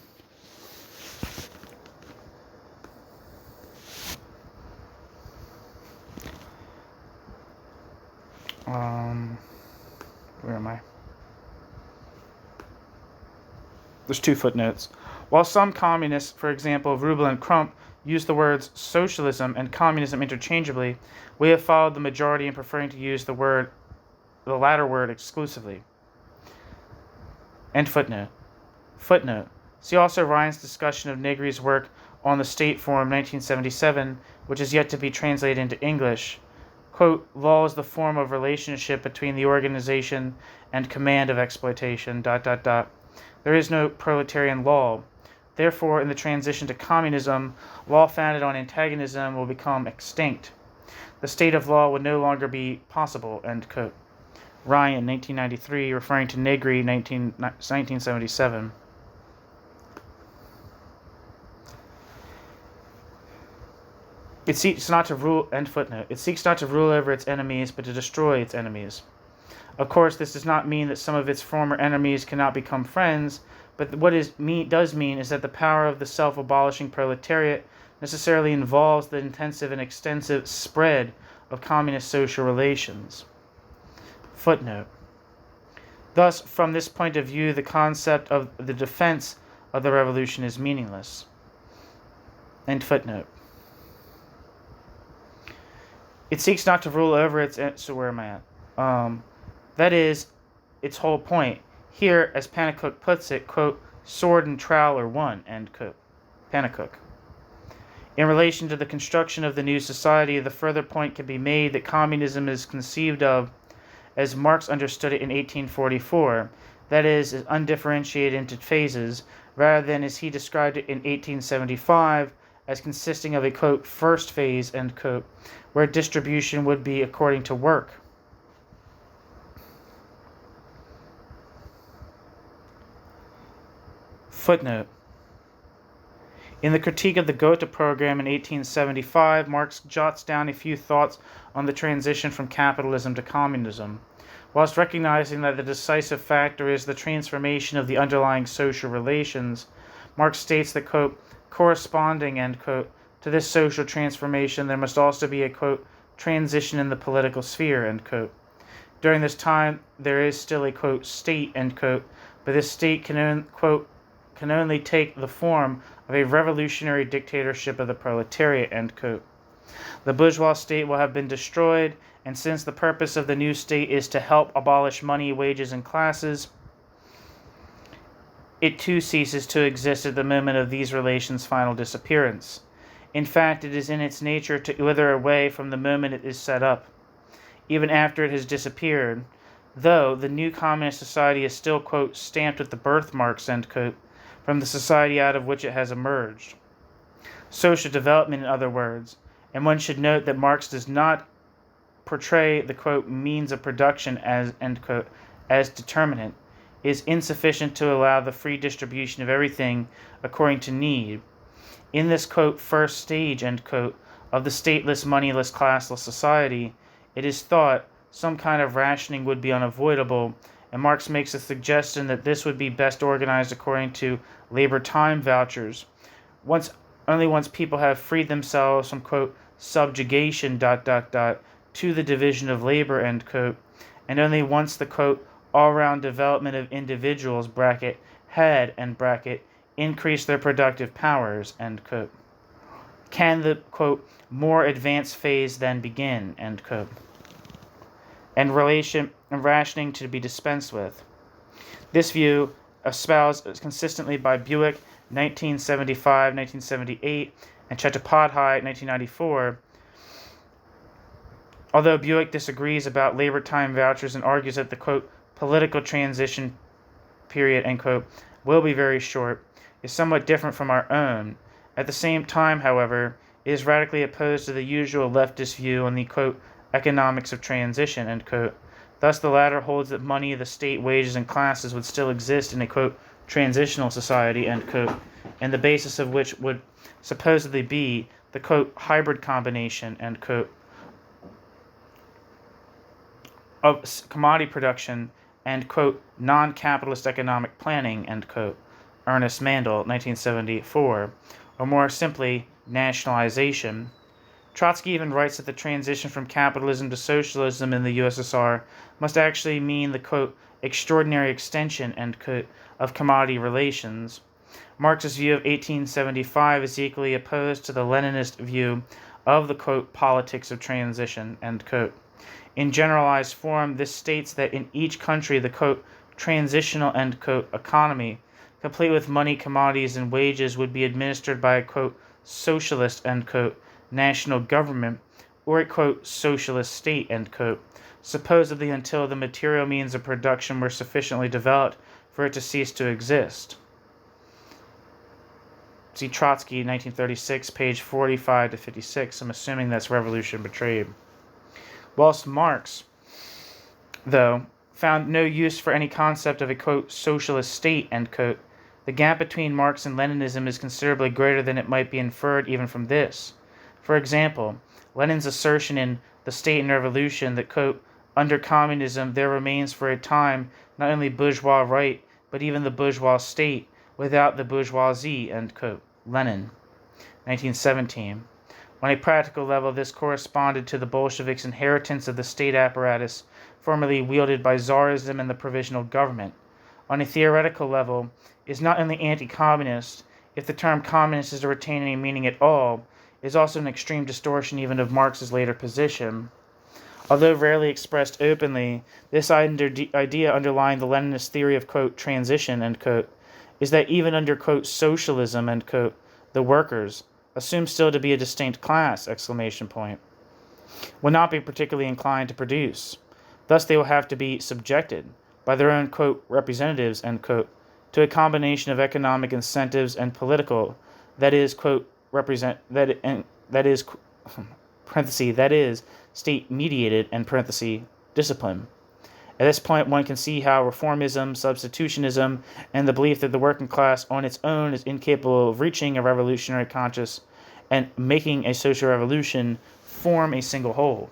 Where am I? There's two footnotes. While some communists, for example, Rubel and Crump, use the words socialism and communism interchangeably, we have followed the majority in preferring to use the latter word exclusively. End footnote. Footnote. See also Ryan's discussion of Negri's work on the State Forum 1977, which is yet to be translated into English. Quote, law is the form of relationship between the organization and command of exploitation, ... There is no proletarian law. Therefore, in the transition to communism, law founded on antagonism will become extinct. The state of law would no longer be possible, end quote. Ryan, 1993, referring to Negri, 1977. It seeks not to rule, end footnote. It seeks not to rule over its enemies, but to destroy its enemies. Of course, this does not mean that some of its former enemies cannot become friends, but what does mean is that the power of the self-abolishing proletariat necessarily involves the intensive and extensive spread of communist social relations. Footnote. Thus, from this point of view, the concept of the defense of the revolution is meaningless. End footnote. It seeks not to rule over its... So where am I at? That is its whole point. Here, as Pannekoek puts it, quote, sword and trowel are one, end quote. Pannekoek. In relation to the construction of the new society, the further point can be made that communism is conceived of as Marx understood it in 1844, that is, as undifferentiated into phases, rather than as he described it in 1875, as consisting of a, quote, first phase, end quote, where distribution would be according to work. Footnote. In the critique of the Gotha program in 1875, Marx jots down a few thoughts on the transition from capitalism to communism. Whilst recognizing that the decisive factor is the transformation of the underlying social relations, Marx states that, quote, corresponding, end quote, to this social transformation, there must also be a, quote, transition in the political sphere, end quote. During this time, there is still a, quote, state, end quote, but this state can only take the form of a revolutionary dictatorship of the proletariat, end quote. The bourgeois state will have been destroyed, and since the purpose of the new state is to help abolish money, wages, and classes, it too ceases to exist at the moment of these relations' final disappearance. In fact, it is in its nature to wither away from the moment it is set up, even after it has disappeared, though the new communist society is still, quote, stamped with the birthmarks, end quote, from the society out of which it has emerged. Social development, in other words, and one should note that Marx does not portray the, quote, means of production as, end quote, as determinate, is insufficient to allow the free distribution of everything according to need. In this, quote, first stage, end quote, of the stateless, moneyless, classless society, it is thought some kind of rationing would be unavoidable, and Marx makes a suggestion that this would be best organized according to labor time vouchers. Only once people have freed themselves from, quote, subjugation, to the division of labor, end quote, and only once the, quote, all-round development of individuals, bracket, had, end bracket, increased their productive powers, end quote, can the, quote, more advanced phase then begin, end quote, and rationing to be dispensed with. This view, espoused consistently by Buick, 1975, 1978, and Chattopadhyay, 1994, although Buick disagrees about labor time vouchers and argues that the, quote, political transition period, end quote, will be very short, is somewhat different from our own. At the same time, however, it is radically opposed to the usual leftist view on the, quote, economics of transition, end quote. Thus, the latter holds that money, the state, wages, and classes would still exist in a, quote, transitional society, end quote, and the basis of which would supposedly be the, quote, hybrid combination, end quote, of commodity production and, quote, non-capitalist economic planning, end quote, Ernest Mandel, 1974, or more simply, nationalization. Trotsky even writes that the transition from capitalism to socialism in the USSR must actually mean the, quote, extraordinary extension, end quote, of commodity relations. Marx's view of 1875 is equally opposed to the Leninist view of the, quote, politics of transition, end quote. In generalized form, this states that in each country the, quote, transitional, end quote, economy, complete with money, commodities, and wages, would be administered by a, quote, socialist, end quote, national government, or a, quote, socialist state, end quote, supposedly until the material means of production were sufficiently developed for it to cease to exist. See Trotsky, 1936, page 45 to 56. I'm assuming that's Revolution Betrayed. Whilst Marx, though, found no use for any concept of a, quote, socialist state, end quote, the gap between Marx and Leninism is considerably greater than it might be inferred even from this. For example, Lenin's assertion in The State and Revolution that, quote, under communism there remains for a time not only bourgeois right, but even the bourgeois state, without the bourgeoisie, end quote, Lenin, 1917. On a practical level, this corresponded to the Bolsheviks' inheritance of the state apparatus formerly wielded by Tsarism and the provisional government. On a theoretical level, it is not only anti-communist, if the term communist is to retain any meaning at all, it is also an extreme distortion even of Marx's later position. Although rarely expressed openly, this idea underlying the Leninist theory of, quote, transition, end quote, is that even under, quote, socialism, end quote, the workers, assumed still to be a distinct class, exclamation point, will not be particularly inclined to produce. Thus they will have to be subjected, by their own, quote, representatives, end quote, to a combination of economic incentives and political, that is, quote, represent that, and that is parenthesis that is state mediated and parenthesis discipline. At this point, one can see how reformism, substitutionism, and the belief that the working class on its own is incapable of reaching a revolutionary conscience and making a social revolution form a single whole.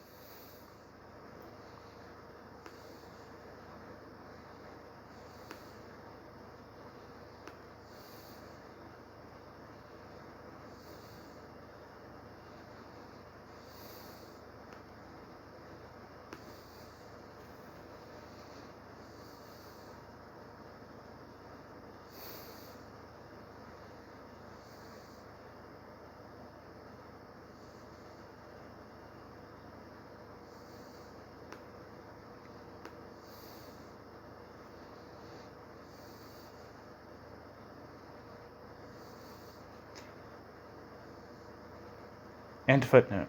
End footnote.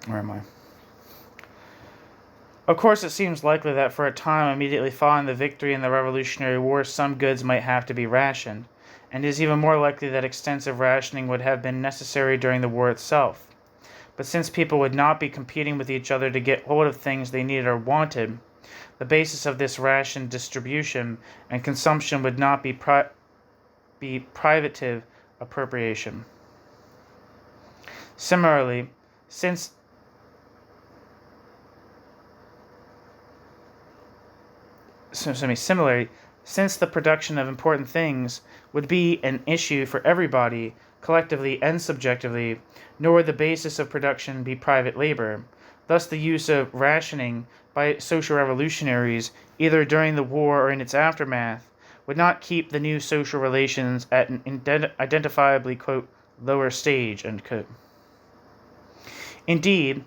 Where am I? Of course, it seems likely that for a time immediately following the victory in the Revolutionary War, some goods might have to be rationed, and it is even more likely that extensive rationing would have been necessary during the war itself. But since people would not be competing with each other to get hold of things they needed or wanted, the basis of this ration distribution and consumption would not be privative appropriation. Similarly, since the production of important things would be an issue for everybody, collectively and subjectively, nor would the basis of production be private labor. Thus, the use of rationing by social revolutionaries, either during the war or in its aftermath, would not keep the new social relations at an identifiably, quote, lower stage, end quote. Indeed,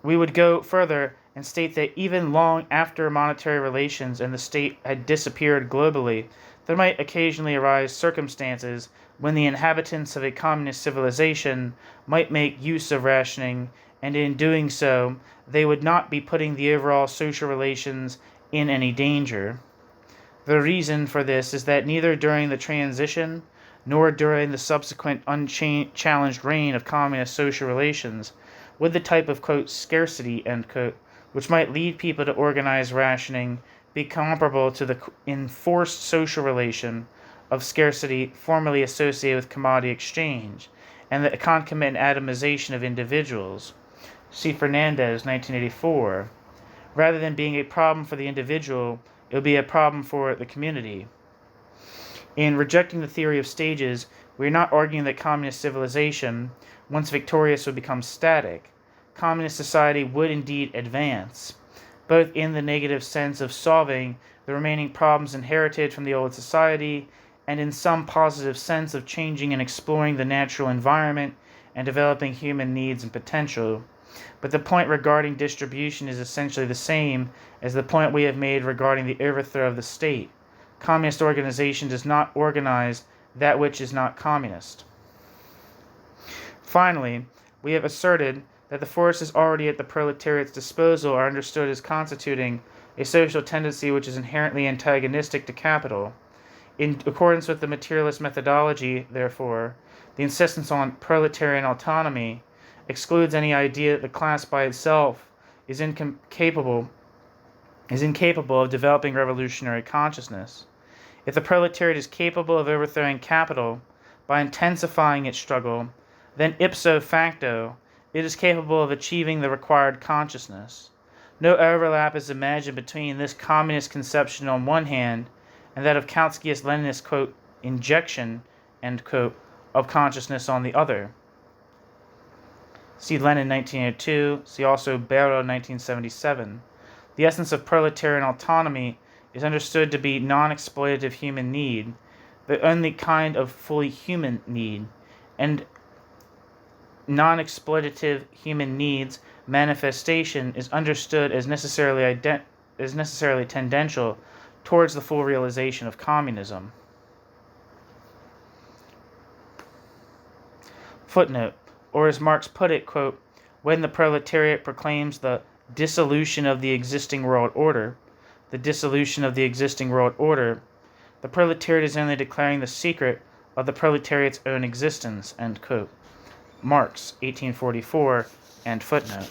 we would go further and state that even long after monetary relations and the state had disappeared globally, there might occasionally arise circumstances when the inhabitants of a communist civilization might make use of rationing, and in doing so, they would not be putting the overall social relations in any danger. The reason for this is that neither during the transition nor during the subsequent unchallenged reign of communist social relations would the type of, quote, scarcity, end quote, which might lead people to organize rationing be comparable to the enforced social relation of scarcity formerly associated with commodity exchange and the concomitant atomization of individuals. See Fernandez, 1984. Rather than being a problem for the individual, it would be a problem for the community. In rejecting the theory of stages, we are not arguing that communist civilization, once victorious, would become static. Communist society would indeed advance, both in the negative sense of solving the remaining problems inherited from the old society, and in some positive sense of changing and exploring the natural environment and developing human needs and potential. But the point regarding distribution is essentially the same as the point we have made regarding the overthrow of the state. Communist organization does not organize that which is not communist. Finally, we have asserted that the forces already at the proletariat's disposal are understood as constituting a social tendency which is inherently antagonistic to capital. In accordance with the materialist methodology, therefore, the insistence on proletarian autonomy excludes any idea that the class by itself is incapable of developing revolutionary consciousness. If the proletariat is capable of overthrowing capital by intensifying its struggle, then ipso facto, it is capable of achieving the required consciousness. No overlap is imagined between this communist conception on one hand and that of Kautskyist-Leninist, quote, injection, end quote, of consciousness on the other. See Lenin, 1902. See also Barrow, 1977. The essence of proletarian autonomy is understood to be non-exploitative human need, the only kind of fully human need, and non-exploitative human needs manifestation is understood as necessarily tendential towards the full realization of communism. Footnote, or as Marx put it, quote, when the proletariat proclaims the dissolution of the existing world order, the proletariat is only declaring the secret of the proletariat's own existence, end quote. Marx, 1844, and footnote.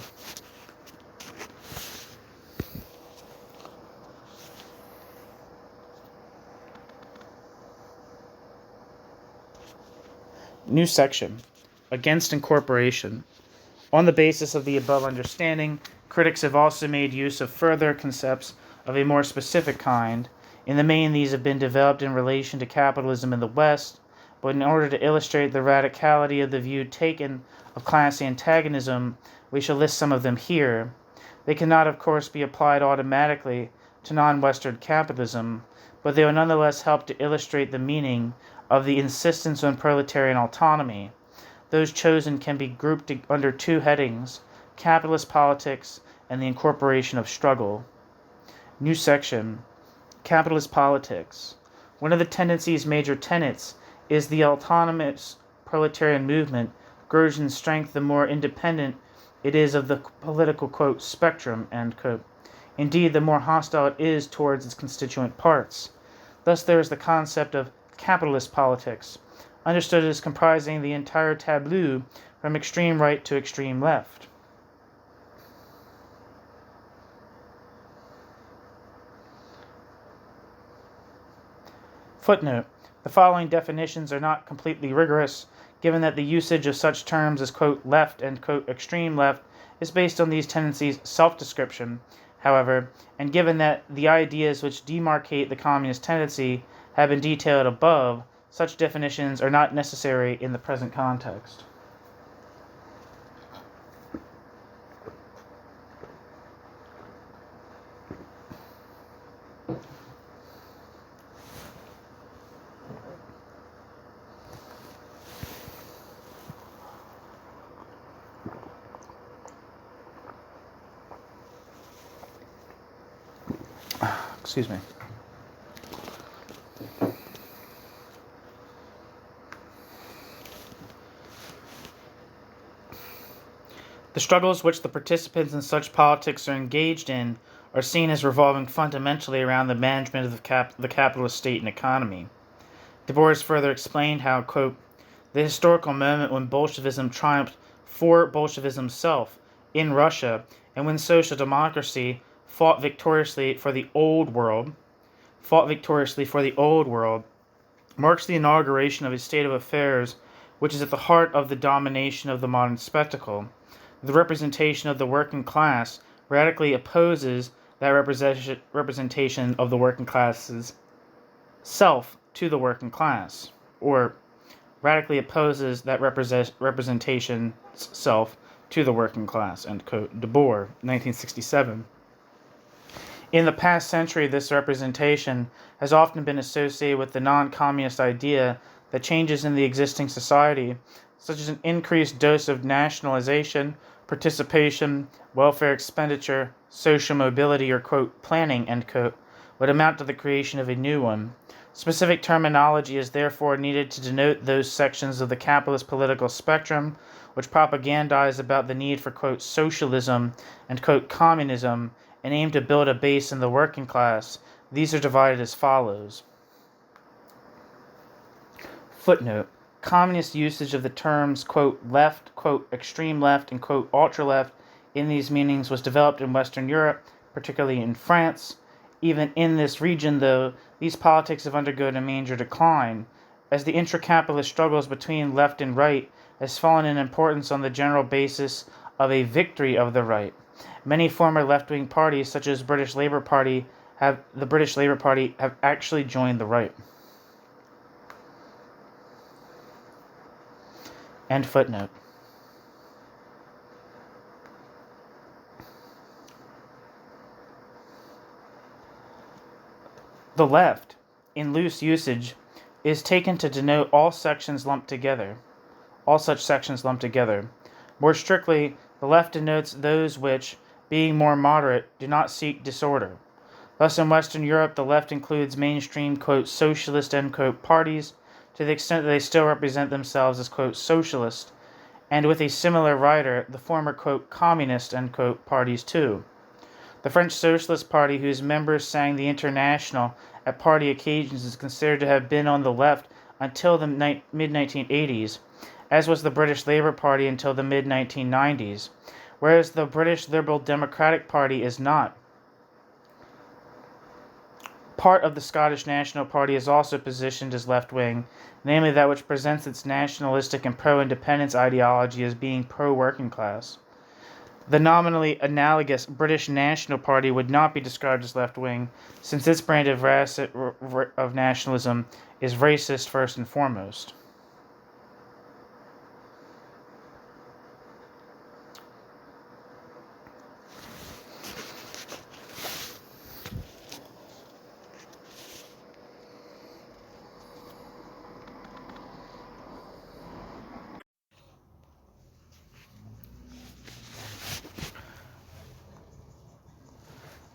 New section. Against incorporation. On the basis of the above understanding, critics have also made use of further concepts of a more specific kind. In the main, these have been developed in relation to capitalism in the West, but in order to illustrate the radicality of the view taken of class antagonism, we shall list some of them here. They cannot, of course, be applied automatically to non-Western capitalism, but they will nonetheless help to illustrate the meaning of the insistence on proletarian autonomy. Those chosen can be grouped under two headings: capitalist politics and the incorporation of struggle. New section. Capitalist politics. One of the major tenets is the autonomous proletarian movement grows in strength the more independent it is of the political, quote, spectrum, end quote. Indeed, the more hostile it is towards its constituent parts. Thus there is the concept of capitalist politics, understood as comprising the entire tableau from extreme right to extreme left. Footnote. The following definitions are not completely rigorous, given that the usage of such terms as, quote, left and, quote, extreme left is based on these tendencies' self-description, however, and given that the ideas which demarcate the communist tendency have been detailed above, such definitions are not necessary in the present context. Excuse me. The struggles which the participants in such politics are engaged in are seen as revolving fundamentally around the management of the capitalist state and economy. Du Bois further explained how, quote, the historical moment when Bolshevism triumphed for Bolshevism's self in Russia and when social democracy fought victoriously for the old world, marks the inauguration of a state of affairs which is at the heart of the domination of the modern spectacle. The representation of the working class radically opposes that representation of the working class's self to the working class, or radically opposes that representation's self to the working class, end quote. Du Bois, 1967. In the past century, this representation has often been associated with the non-communist idea that changes in the existing society, such as an increased dose of nationalization, participation, welfare expenditure, social mobility, or, quote, planning, end quote, would amount to the creation of a new one. Specific terminology is therefore needed to denote those sections of the capitalist political spectrum which propagandize about the need for, quote, socialism and, quote, communism, and aim to build a base in the working class. These are divided as follows. Footnote. Communist usage of the terms, quote, left, quote, extreme left, and, quote, ultra-left in these meanings was developed in Western Europe, particularly in France. Even in this region, though, these politics have undergone a major decline, as the intra-capitalist struggles between left and right has fallen in importance on the general basis of a victory of the right. Many former left-wing parties, such as the British Labour Party, have actually joined the right. End footnote. The left, in loose usage, is taken to denote all such sections lumped together. More strictly, the left denotes those which, being more moderate, do not seek disorder. Thus, in Western Europe, the left includes mainstream, quote, socialist, end quote, parties, to the extent that they still represent themselves as, quote, socialist, and with a similar rider, the former, quote, communist, end quote, parties too. The French Socialist Party, whose members sang the International at party occasions, is considered to have been on the left until the mid-1980s, as was the British Labour Party until the mid-1990s, whereas the British Liberal Democratic Party is not. Part of the Scottish National Party is also positioned as left-wing, namely that which presents its nationalistic and pro-independence ideology as being pro-working class. The nominally analogous British National Party would not be described as left-wing, since its brand of nationalism is racist first and foremost.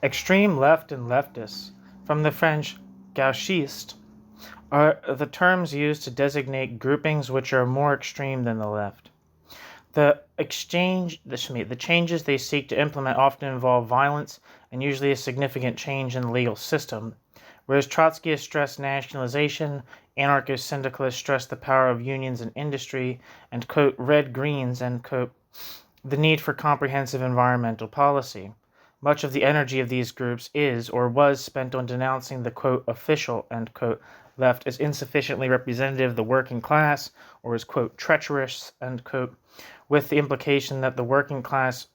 Extreme left and leftists, from the French gauchiste, are the terms used to designate groupings which are more extreme than the left. The changes they seek to implement often involve violence and usually a significant change in the legal system. Whereas Trotskyists stress nationalization, anarcho-syndicalists stress the power of unions and industry, and, quote, red greens, end quote, the need for comprehensive environmental policy. Much of the energy of these groups is or was spent on denouncing the, quote, official, end quote, left as insufficiently representative of the working class or as, quote, treacherous, end quote, with the implication that working class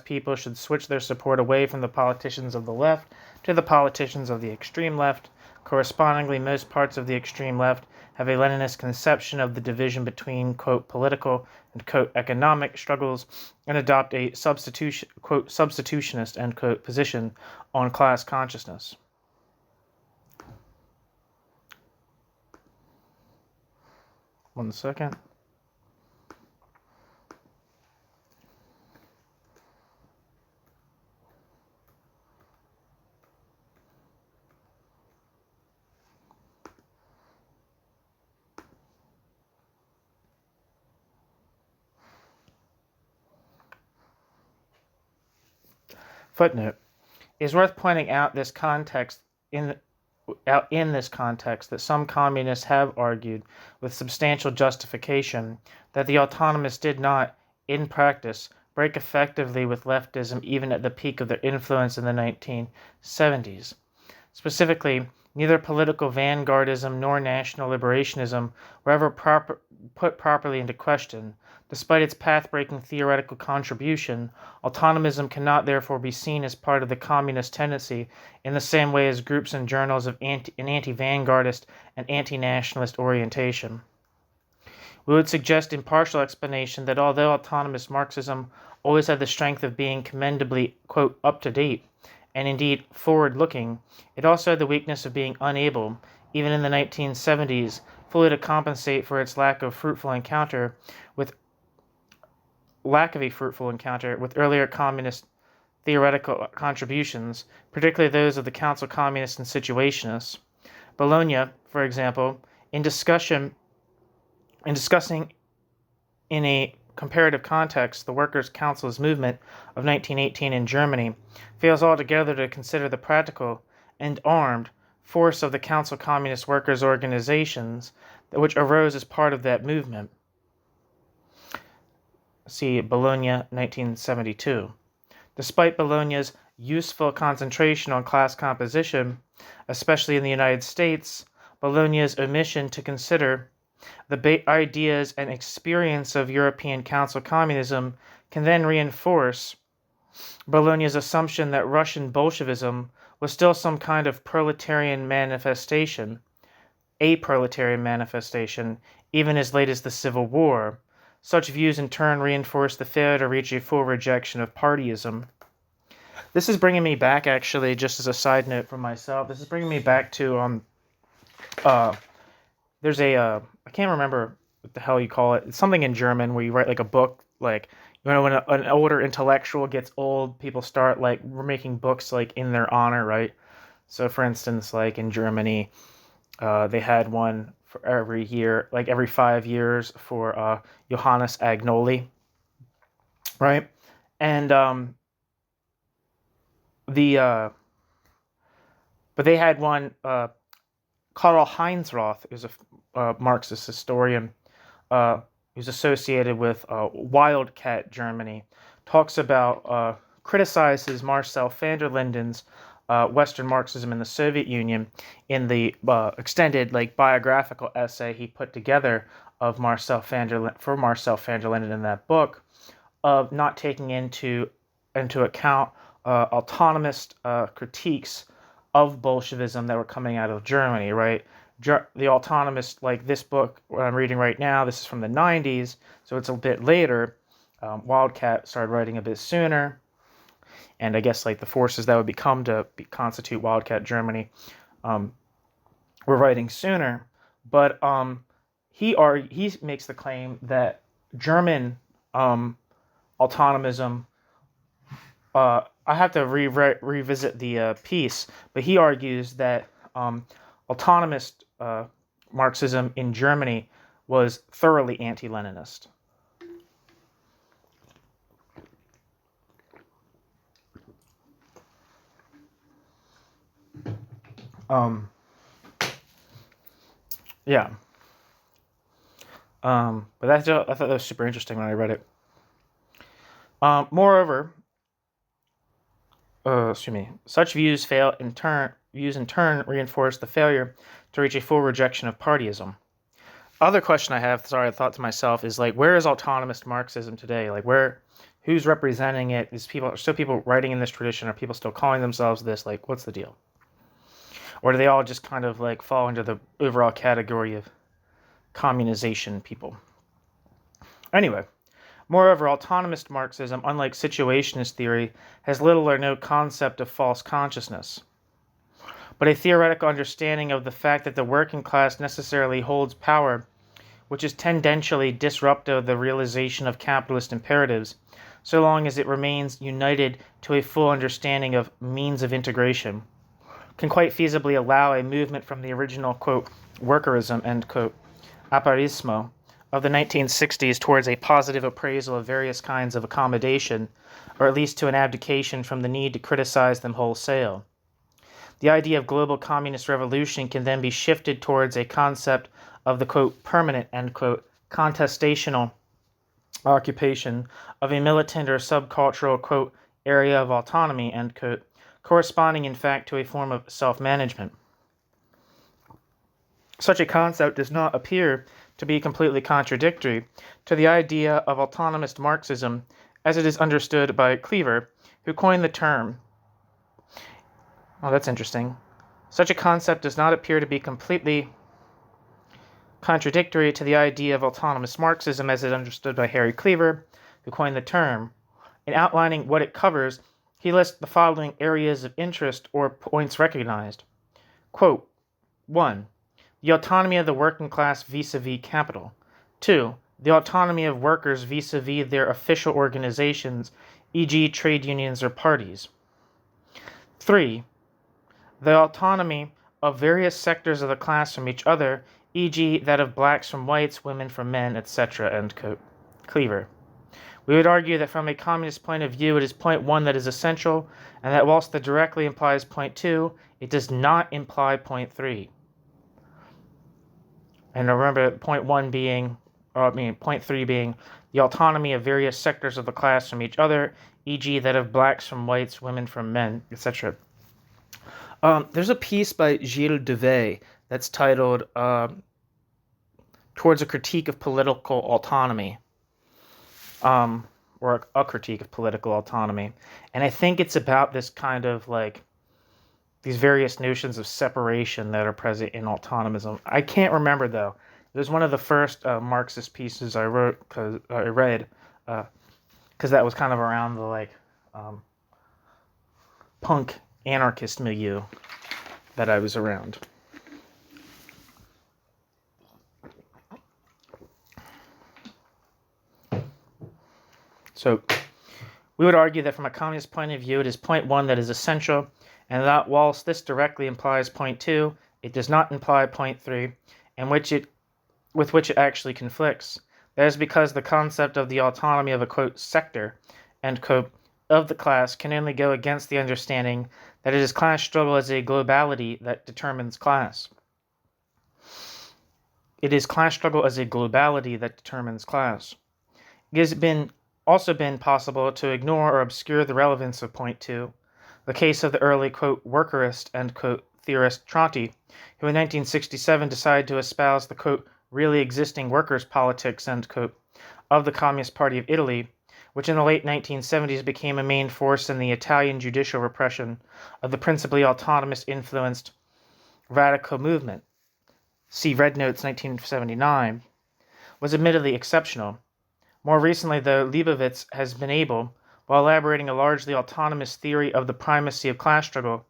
people should switch their support away from the politicians of the left to the politicians of the extreme left. Correspondingly, most parts of the extreme left have a Leninist conception of the division between, quote, political and, quote, economic struggles and adopt a quote, substitutionist, end quote, position on class consciousness. One second. Footnote. It is worth pointing out this context in this context that some communists have argued with substantial justification that the autonomists did not, in practice, break effectively with leftism even at the peak of their influence in the 1970s. Specifically, neither political vanguardism nor national liberationism were ever put properly into question. Despite its path-breaking theoretical contribution, autonomism cannot therefore be seen as part of the communist tendency in the same way as groups and journals of an anti-vanguardist and anti-nationalist orientation. We would suggest in partial explanation that although autonomous Marxism always had the strength of being commendably, quote, up-to-date, and indeed forward-looking, it also had the weakness of being unable, even in the 1970s, fully to compensate for its lack of a fruitful encounter with earlier communist theoretical contributions, particularly those of the council communists and situationists. Bologna, for example, in discussing in a comparative context the Workers' Council's movement of 1918 in Germany, fails altogether to consider the practical and armed force of the council communist workers' organizations which arose as part of that movement. See Bologna, 1972. Despite Bologna's useful concentration on class composition, especially in the United States, Bologna's omission to consider the ideas and experience of European Council communism can then reinforce Bologna's assumption that Russian Bolshevism was still some kind of proletarian manifestation, even as late as the Civil War. Such views in turn reinforce the failure to reach a full rejection of partyism. This is bringing me back, actually, just as a side note for myself, this is bringing me back to, there's I can't remember what the hell you call it. It's something in German where you write like a book, like, you know, when an older intellectual gets old, people start like, we're making books like in their honor, right? So for instance, like in Germany, they had one for every year, like every 5 years for Johannes Agnoli, right? And but they had one Karl Heinzroth is a Marxist historian who's associated with Wildcat Germany, talks about, criticizes Marcel van der Linden's Western Marxism in the Soviet Union in the extended biographical essay he put together of Marcel van der Linden in that book, of not taking into account autonomist critiques of Bolshevism that were coming out of Germany, right? The autonomist, like this book, what I'm reading right now, this is from the 90s, so it's a bit later. Wildcat started writing a bit sooner, and I guess the forces that would become to constitute Wildcat Germany were writing sooner. But he makes the claim that German autonomism. I have to revisit the piece, but he argues that autonomist Marxism in Germany was thoroughly anti-Leninist. Yeah. But I thought that was super interesting when I read it. Moreover, such views in turn reinforce the failure to reach a full rejection of partyism. Other question I have, I thought to myself, is where is autonomist Marxism today? Who's representing it? Are still people writing in this tradition? Are people still calling themselves this? What's the deal? Or do they all just kind of fall into the overall category of communization people? Anyway, moreover, autonomist Marxism, unlike situationist theory, has little or no concept of false consciousness, but a theoretical understanding of the fact that the working class necessarily holds power, which is tendentially disruptive of the realization of capitalist imperatives, so long as it remains united to a full understanding of means of integration, can quite feasibly allow a movement from the original, quote, workerism, end quote, apparismo, of the 1960s towards a positive appraisal of various kinds of accommodation, or at least to an abdication from the need to criticize them wholesale. The idea of global communist revolution can then be shifted towards a concept of the, quote, permanent, end quote, contestational occupation of a militant or subcultural, quote, area of autonomy, end quote, corresponding in fact to a form of self-management. Such a concept does not appear to be completely contradictory to the idea of autonomist Marxism as it is understood by Cleaver, who coined the term. Oh, that's interesting. Such a concept does not appear to be completely contradictory to the idea of autonomous Marxism as it is understood by Harry Cleaver, who coined the term. In outlining what it covers, he lists the following areas of interest or points recognized. Quote, 1. The autonomy of the working class vis-a-vis capital. 2. The autonomy of workers vis-a-vis their official organizations, e.g. trade unions or parties. 3. The autonomy of various sectors of the class from each other, e.g. that of blacks from whites, women from men, etc. End quote. Cleaver. We would argue that from a communist point of view, it is point 1 that is essential, and that whilst that directly implies point 2, it does not imply point 3. And remember, point 3 being the autonomy of various sectors of the class from each other, e.g. that of blacks from whites, women from men, etc. There's a piece by Gilles Devey that's titled Towards a Critique of Political Autonomy, or a critique of political autonomy. And I think it's about this kind of these various notions of separation that are present in autonomism. I can't remember, though. It was one of the first Marxist pieces I read, because that was kind of around the punk anarchist milieu that I was around. So we would argue that from a communist point of view, it is point 1 that is essential, and that whilst this directly implies point 2, it does not imply point 3, and with which it actually conflicts. That is because the concept of the autonomy of a, quote, sector, end quote, of the class can only go against the understanding that it is class struggle as a globality that determines class. it is class struggle as a globality that determines class. It has also been possible to ignore or obscure the relevance of point 2, the case of the early, quote, workerist, end quote, theorist Tronti, who in 1967 decided to espouse the, quote, really existing workers' politics, end quote, of the Communist Party of Italy, which in the late 1970s became a main force in the Italian judicial repression of the principally autonomous-influenced radical movement. See Red Notes 1979, was admittedly exceptional. More recently, though, Leibovitz has been able, while elaborating a largely autonomous theory of the primacy of class struggle,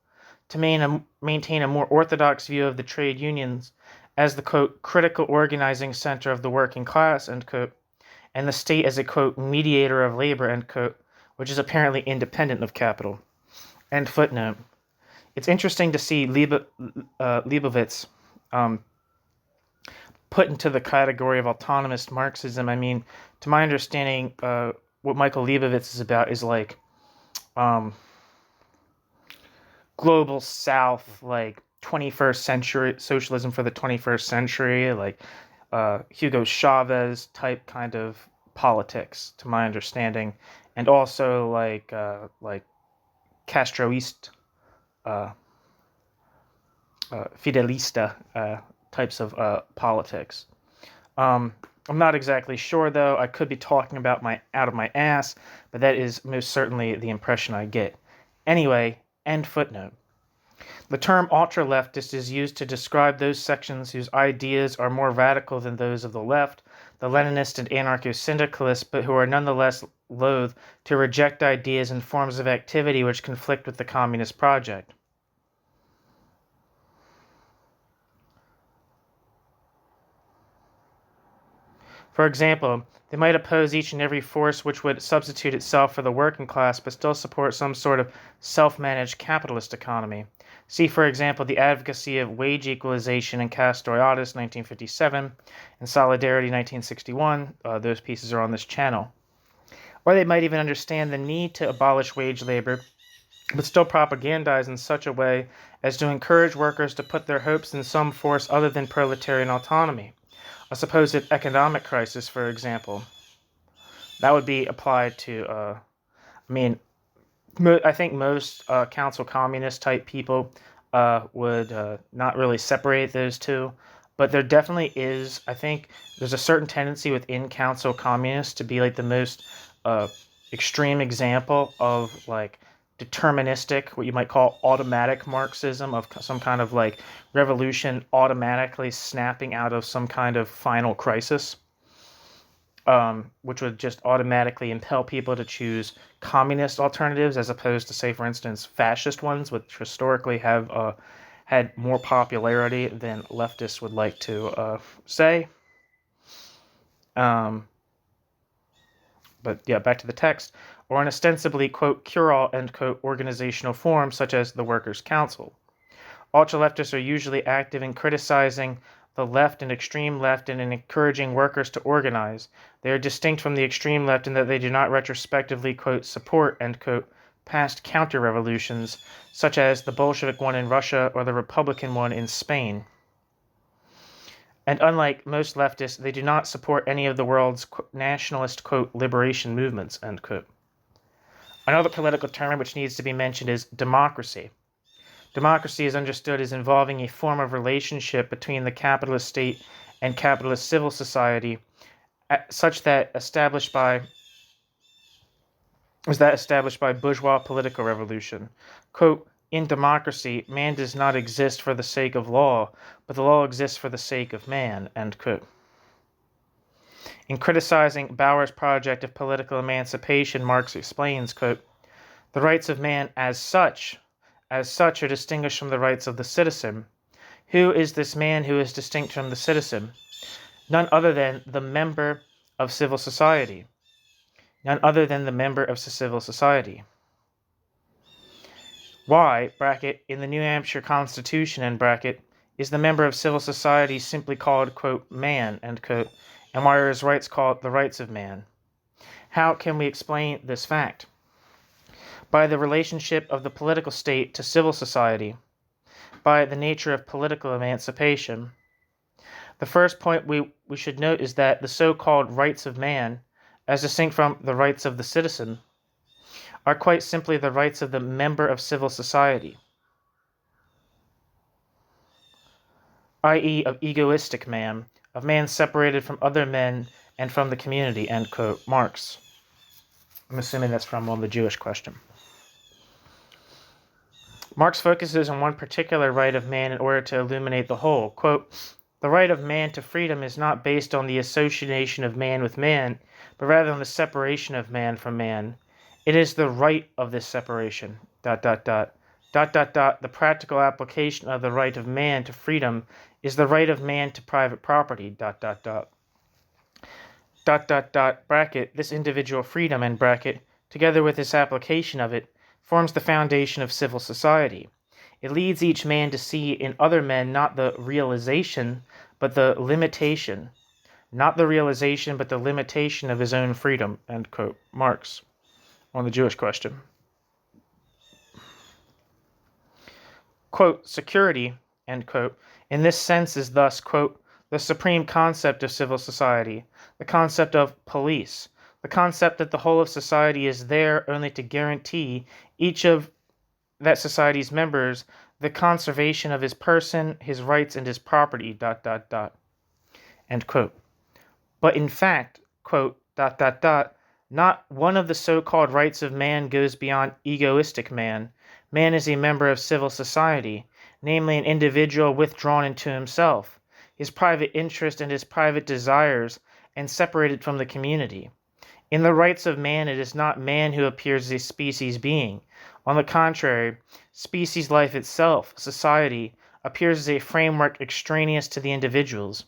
to maintain a more orthodox view of the trade unions as the, quote, critical organizing center of the working class, end quote, and the state as a, quote, mediator of labor, end quote, which is apparently independent of capital. End footnote. It's interesting to see Leibovitz put into the category of autonomous Marxism. I mean, to my understanding, what Michael Leibovitz is about is like global South, like 21st century socialism for the 21st century, like Hugo Chavez type kind of politics, to my understanding, and also like Castroist, Fidelista types of politics. I'm not exactly sure, though. I could be talking about out of my ass, but that is most certainly the impression I get. Anyway, end footnote. The term ultra-leftist is used to describe those sections whose ideas are more radical than those of the left, the Leninist and anarcho-syndicalists, but who are nonetheless loath to reject ideas and forms of activity which conflict with the communist project. For example, they might oppose each and every force which would substitute itself for the working class but still support some sort of self-managed capitalist economy. See, for example, the advocacy of wage equalization in Castoriadis 1957 and Solidarity 1961. Those pieces are on this channel. Or they might even understand the need to abolish wage labor but still propagandize in such a way as to encourage workers to put their hopes in some force other than proletarian autonomy. A supposed economic crisis, for example, that would be applied to, I think most council communist type people would not really separate those two, but there definitely is, I think, there's a certain tendency within council communists to be like the most extreme example of like deterministic, what you might call automatic Marxism, of some kind of like revolution automatically snapping out of some kind of final crisis, which would just automatically impel people to choose communist alternatives as opposed to, say, for instance, fascist ones, which historically have had more popularity than leftists would like to say. But yeah, back to the text. Or an ostensibly, quote, cure-all, end quote, organizational form such as the Workers' Council. Ultra-leftists are usually active in criticizing the left and extreme left and in encouraging workers to organize. They are distinct from the extreme left in that they do not retrospectively, quote, support, end quote, past counter-revolutions, such as the Bolshevik one in Russia or the Republican one in Spain. And unlike most leftists, they do not support any of the world's nationalist, quote, liberation movements, end quote. Another political term which needs to be mentioned is democracy. Democracy is understood as involving a form of relationship between the capitalist state and capitalist civil society, such that established by bourgeois political revolution. Quote, in democracy, man does not exist for the sake of law, but the law exists for the sake of man, end quote. In criticizing Bauer's project of political emancipation, Marx explains, quote, the rights of man as such are distinguished from the rights of the citizen. Who is this man who is distinct from the citizen? None other than the member of civil society. None other than the member of civil society. Why, bracket, in the New Hampshire Constitution, end bracket, is the member of civil society simply called, quote, man, end quote, and why are his rights called the rights of man? How can we explain this fact? By the relationship of the political state to civil society, by the nature of political emancipation, The first point we should note is that the so-called rights of man, as distinct from the rights of the citizen, are quite simply the rights of the member of civil society, i.e. of egoistic man, of man separated from other men and from the community, end quote. Marx. I'm assuming that's from the Jewish question. Marx focuses on one particular right of man in order to illuminate the whole. Quote, the right of man to freedom is not based on the association of man with man, but rather on the separation of man from man. It is the right of this separation. ... The practical application of the right of man to freedom is the right of man to private property. ... Bracket, this individual freedom, end bracket, together with this application of it, forms the foundation of civil society. It leads each man to see in other men not the realization, but the limitation. Not the realization, but the limitation of his own freedom, end quote. Marx, on the Jewish question. Quote, security, end quote, in this sense is thus, quote, the supreme concept of civil society, the concept of police, the concept that the whole of society is there only to guarantee each of that society's members the conservation of his person, his rights, and his property, ... End quote. But in fact, quote, ... not one of the so-called rights of man goes beyond egoistic man. Man is a member of civil society, namely an individual withdrawn into himself, his private interest and his private desires, and separated from the community. In the rights of man, it is not man who appears as a species being. On the contrary, species life itself, society, appears as a framework extraneous to the individuals,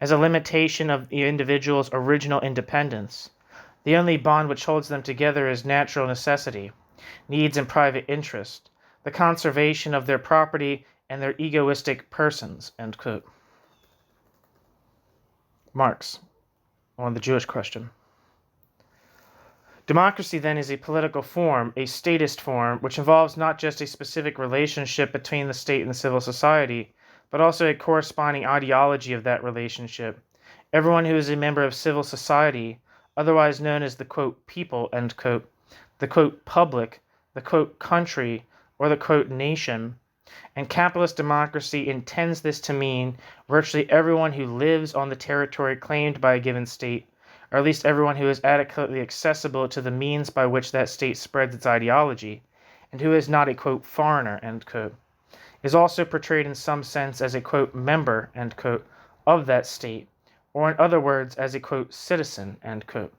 as a limitation of the individual's original independence. The only bond which holds them together is natural necessity, needs and private interest, the conservation of their property and their egoistic persons, end quote. Marx, on the Jewish question. Democracy, then, is a political form, a statist form, which involves not just a specific relationship between the state and the civil society, but also a corresponding ideology of that relationship. Everyone who is a member of civil society, otherwise known as the, quote, people, end quote, the, quote, public, the, quote, country, or the, quote, nation, and capitalist democracy intends this to mean virtually everyone who lives on the territory claimed by a given state, or at least everyone who is adequately accessible to the means by which that state spreads its ideology, and who is not a, quote, foreigner, end quote, is also portrayed in some sense as a, quote, member, end quote, of that state, or in other words, as a, quote, citizen, end quote.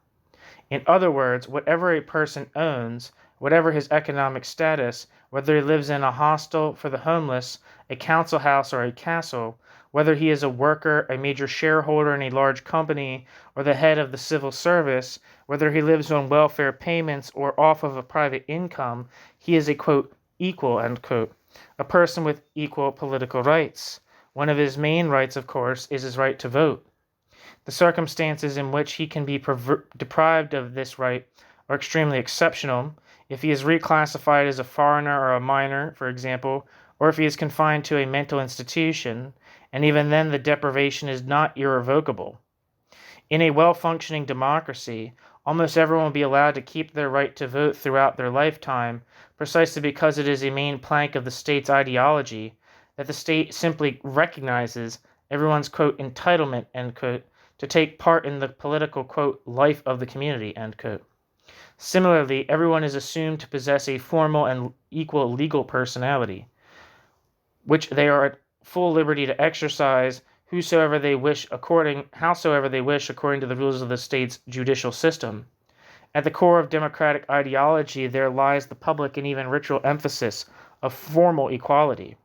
In other words, whatever a person owns, whatever his economic status, whether he lives in a hostel for the homeless, a council house, or a castle, whether he is a worker, a major shareholder in a large company, or the head of the civil service, whether he lives on welfare payments or off of a private income, he is a, quote, equal, end quote, a person with equal political rights. One of his main rights, of course, is his right to vote. The circumstances in which he can be deprived of this right are extremely exceptional. If he is reclassified as a foreigner or a minor, for example, or if he is confined to a mental institution, and even then the deprivation is not irrevocable. In a well-functioning democracy, almost everyone will be allowed to keep their right to vote throughout their lifetime, precisely because it is a main plank of the state's ideology, that the state simply recognizes everyone's, quote, entitlement, end quote, to take part in the political, quote, life of the community, end quote. Similarly, everyone is assumed to possess a formal and equal legal personality, which they are at full liberty to exercise howsoever they wish according to the rules of the state's judicial system. At the core of democratic ideology, there lies the public and even ritual emphasis of formal equality.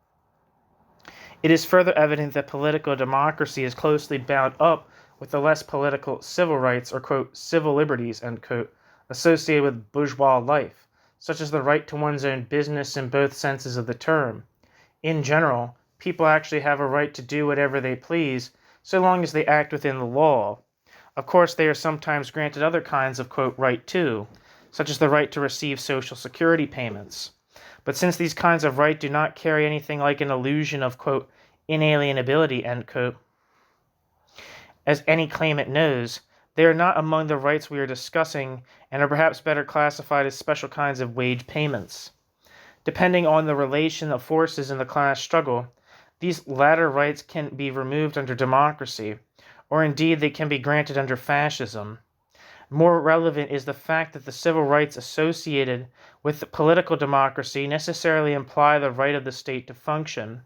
It is further evident that political democracy is closely bound up with the less political civil rights or, quote, civil liberties, end quote, associated with bourgeois life, such as the right to one's own business in both senses of the term. In general, people actually have a right to do whatever they please, so long as they act within the law. Of course, they are sometimes granted other kinds of, quote, right too, such as the right to receive social security payments. But since these kinds of right do not carry anything like an illusion of, quote, inalienability, end quote, as any claimant knows, they are not among the rights we are discussing and are perhaps better classified as special kinds of wage payments. Depending on the relation of forces in the class struggle, these latter rights can be removed under democracy, or indeed they can be granted under fascism. More relevant is the fact that the civil rights associated with political democracy necessarily imply the right of the state to function,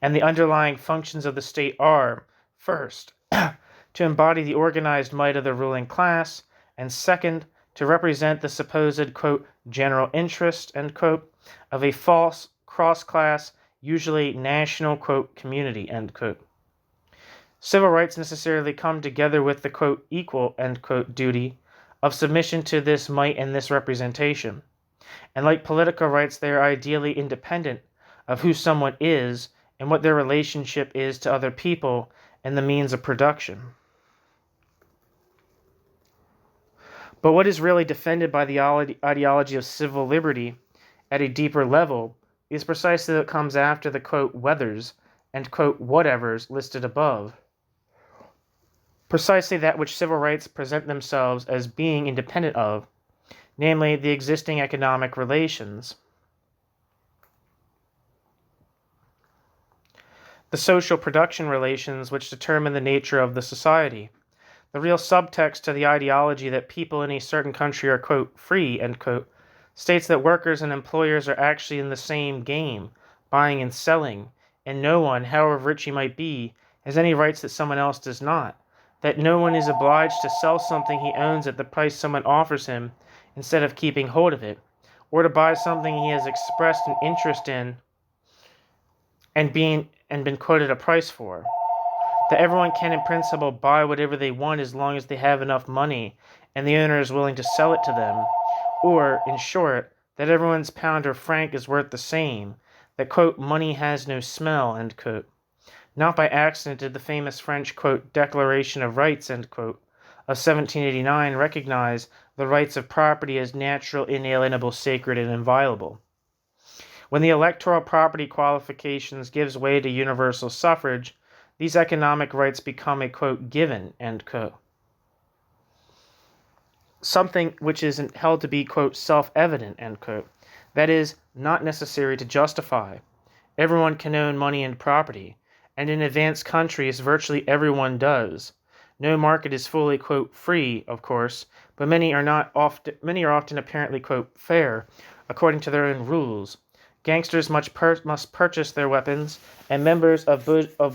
and the underlying functions of the state are, first, to embody the organized might of the ruling class, and second, to represent the supposed, quote, general interest, end quote, of a false, cross-class, usually national, quote, community, end quote. Civil rights necessarily come together with the, quote, equal, end quote, duty of submission to this might and this representation. And like political rights, they are ideally independent of who someone is and what their relationship is to other people and the means of production. But what is really defended by the ideology of civil liberty at a deeper level is precisely what comes after the, quote, whethers and, quote, whatevers listed above. Precisely that which civil rights present themselves as being independent of, namely the existing economic relations. The social production relations which determine the nature of the society. The real subtext to the ideology that people in a certain country are, quote, free, end quote, states that workers and employers are actually in the same game, buying and selling, and no one, however rich he might be, has any rights that someone else does not, that no one is obliged to sell something he owns at the price someone offers him instead of keeping hold of it, or to buy something he has expressed an interest in and been quoted a price for. That everyone can in principle buy whatever they want as long as they have enough money and the owner is willing to sell it to them, or, in short, that everyone's pound or franc is worth the same, that, quote, money has no smell, end quote. Not by accident did the famous French, quote, Declaration of Rights, end quote, of 1789 recognize the rights of property as natural, inalienable, sacred, and inviolable. When the electoral property qualifications gives way to universal suffrage, these economic rights become a, quote, given, end quote. Something which is held to be, quote, self-evident, end quote. That is, not necessary to justify. Everyone can own money and property, and in advanced countries virtually everyone does. No market is fully, quote, free, of course, but many are often apparently, quote, fair, according to their own rules. Gangsters must purchase their weapons, and members of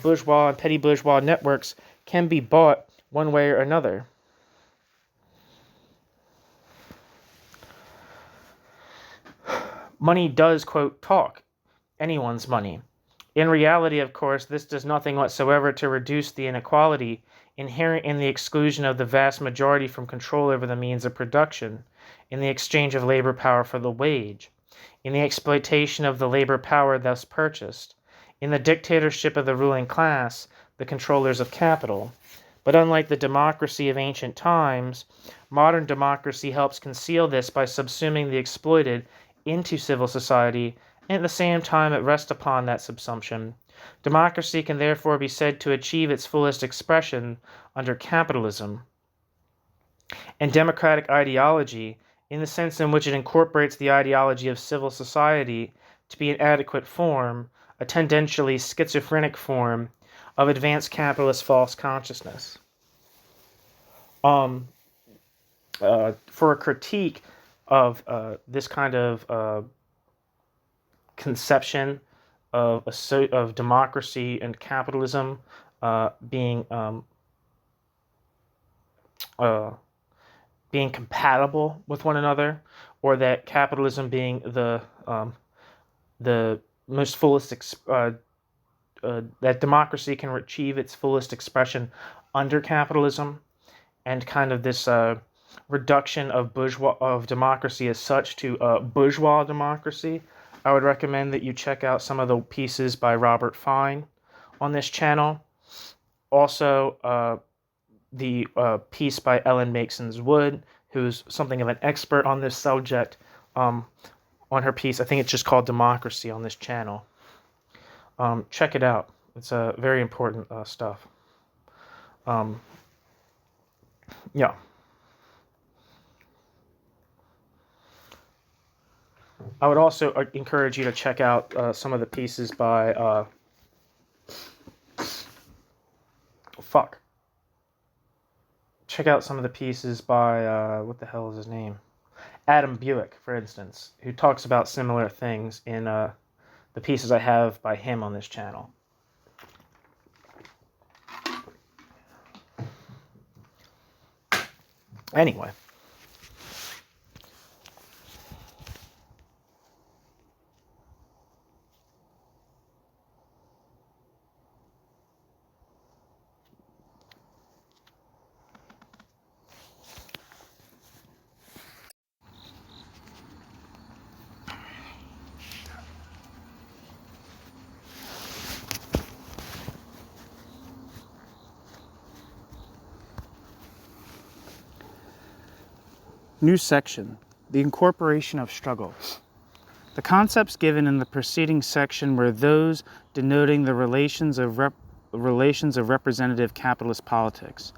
bourgeois and petty bourgeois networks can be bought one way or another. Money does, quote, talk, anyone's money. In reality, of course, this does nothing whatsoever to reduce the inequality inherent in the exclusion of the vast majority from control over the means of production, in the exchange of labor power for the wage, in the exploitation of the labor power thus purchased, in the dictatorship of the ruling class, the controllers of capital. But unlike the democracy of ancient times, modern democracy helps conceal this by subsuming the exploited into civil society, and at the same time it rests upon that subsumption. Democracy can therefore be said to achieve its fullest expression under capitalism. And democratic ideology, in the sense in which it incorporates the ideology of civil society to be an adequate form, a tendentially schizophrenic form, of advanced capitalist false consciousness. For a critique of this kind of conception of democracy and capitalism being compatible with one another, or that capitalism being the most fullest that democracy can achieve its fullest expression under capitalism, and kind of this reduction of democracy as such to bourgeois democracy, I would recommend that you check out some of the pieces by Robert Fine on this channel. Also, the piece by Ellen Masons Wood, who's something of an expert on this subject, on her piece. I think it's just called Democracy on this channel. Check it out. It's very important stuff. Yeah. I would also encourage you to check out some of the pieces by check out some of the pieces by what the hell is his name? Adam Buick, for instance, who talks about similar things in the pieces I have by him on this channel. Anyway. New section, the incorporation of struggle. The concepts given in the preceding section were those denoting the relations of representative capitalist politics.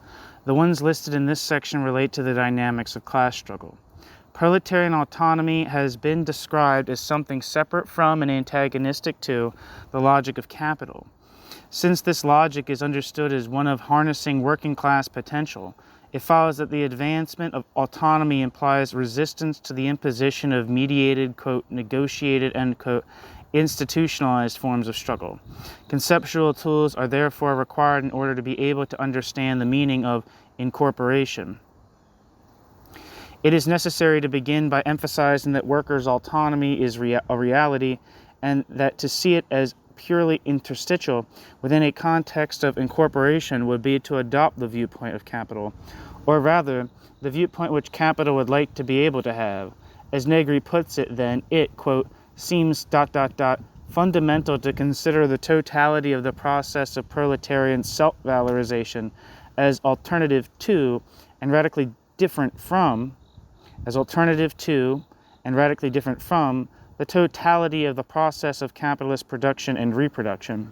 The ones listed in this section relate to the dynamics of class struggle. Proletarian autonomy has been described as something separate from and antagonistic to the logic of capital. Since this logic is understood as one of harnessing working class potential, it follows that the advancement of autonomy implies resistance to the imposition of mediated, quote, negotiated, end quote, institutionalized forms of struggle. Conceptual tools are therefore required in order to be able to understand the meaning of incorporation. It is necessary to begin by emphasizing that workers' autonomy is a reality, and that to see it as purely interstitial within a context of incorporation would be to adopt the viewpoint of capital, or rather, the viewpoint which capital would like to be able to have. As Negri puts it, then, it, quote, seems, fundamental to consider the totality of the process of proletarian self-valorization as alternative to and radically different from the totality of the process of capitalist production and reproduction.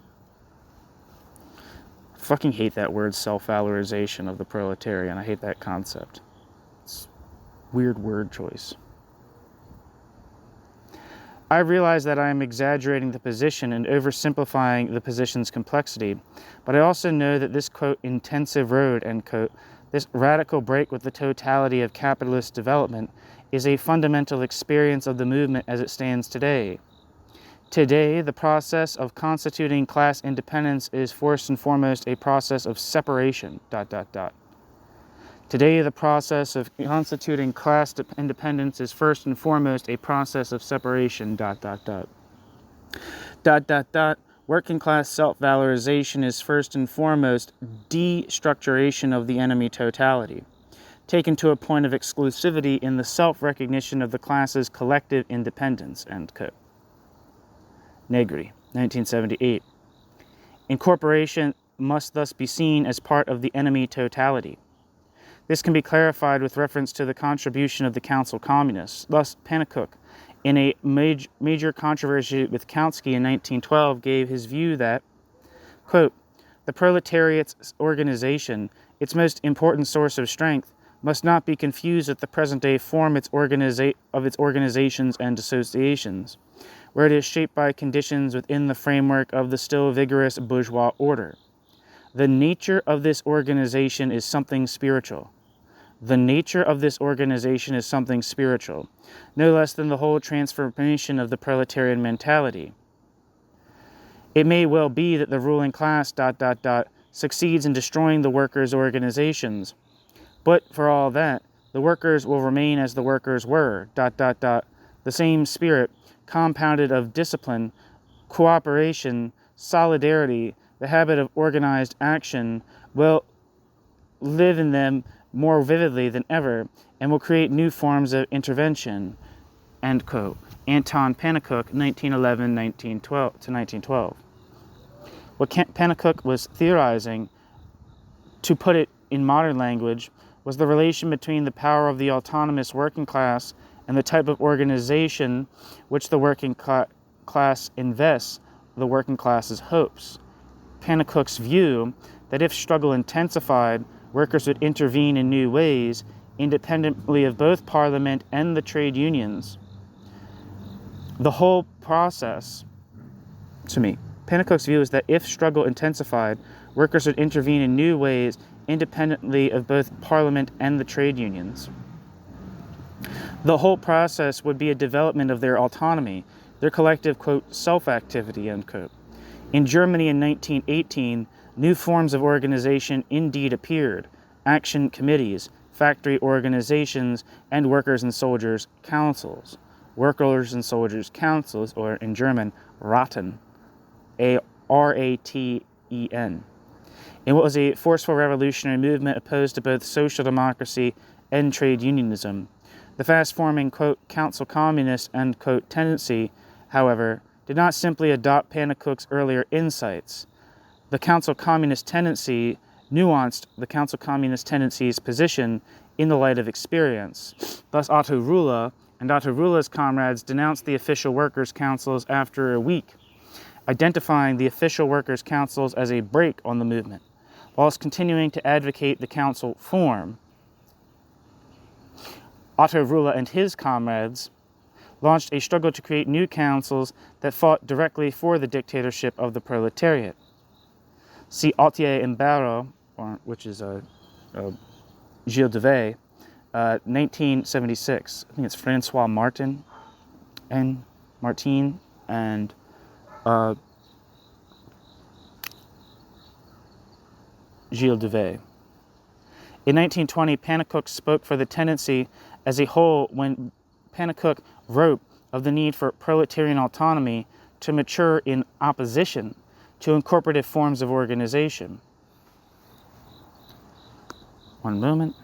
I fucking hate that word, self-valorization of the proletarian. I hate that concept. It's a weird word choice. I realize that I am exaggerating the position and oversimplifying the position's complexity, but I also know that this, quote, intensive road, end quote, this radical break with the totality of capitalist development is a fundamental experience of the movement as it stands today. Today, the process of constituting class independence is first and foremost a process of separation, Today, the process of constituting class independence is first and foremost a process of separation, Working class self-valorization is first and foremost destructuration of the enemy totality, taken to a point of exclusivity in the self-recognition of the class's collective independence, end quote. Negri, 1978. Incorporation must thus be seen as part of the enemy totality. This can be clarified with reference to the contribution of the Council Communists. Thus, Pannekoek, in a major controversy with Kautsky in 1912, gave his view that, quote, the proletariat's organization, its most important source of strength, must not be confused with the present-day form of its organizations and associations, where it is shaped by conditions within the framework of the still vigorous bourgeois order. The nature of this organization is something spiritual. The nature of this organization is something spiritual, no less than the whole transformation of the proletarian mentality. It may well be that the ruling class, succeeds in destroying the workers' organizations, but for all that, the workers will remain as the workers were, The same spirit, compounded of discipline, cooperation, solidarity, the habit of organized action, will live in them more vividly than ever, and will create new forms of intervention, end quote. Anton Pannekoek, 1911-1912. What Pannekoek was theorizing, to put it in modern language, was the relation between the power of the autonomous working class and the type of organization which the working class invests the working class's hopes. Pannekoek's view that if struggle intensified, workers would intervene in new ways, independently of both Parliament and the trade unions. The whole process, Pennacook's view is that if struggle intensified, workers would intervene in new ways, independently of both Parliament and the trade unions. The whole process would be a development of their autonomy, their collective, quote, self-activity, end quote. In Germany in 1918, new forms of organization indeed appeared: action committees, factory organizations, and workers and soldiers councils. Workers and soldiers councils, or in German, Raten, A-R-A-T-E-N. In what was a forceful revolutionary movement opposed to both social democracy and trade unionism. The fast-forming, quote, council communist, end quote, tendency, however, did not simply adopt Pennacook's earlier insights. The council communist tendency nuanced the council communist tendency's position in the light of experience. Thus, Otto Ruhle and Otto Ruhle's comrades denounced the official workers' councils after a week, identifying the official workers' councils as a brake on the movement, whilst continuing to advocate the council form. Otto Ruhle and his comrades launched a struggle to create new councils that fought directly for the dictatorship of the proletariat. See Altier and Barreau, which is Gilles Devey, 1976. I think it's Francois Martin and Gilles Devey. In 1920, Pennacook spoke for the tendency as a whole when Pennacook wrote of the need for proletarian autonomy to mature in opposition to incorporative forms of organization. One moment.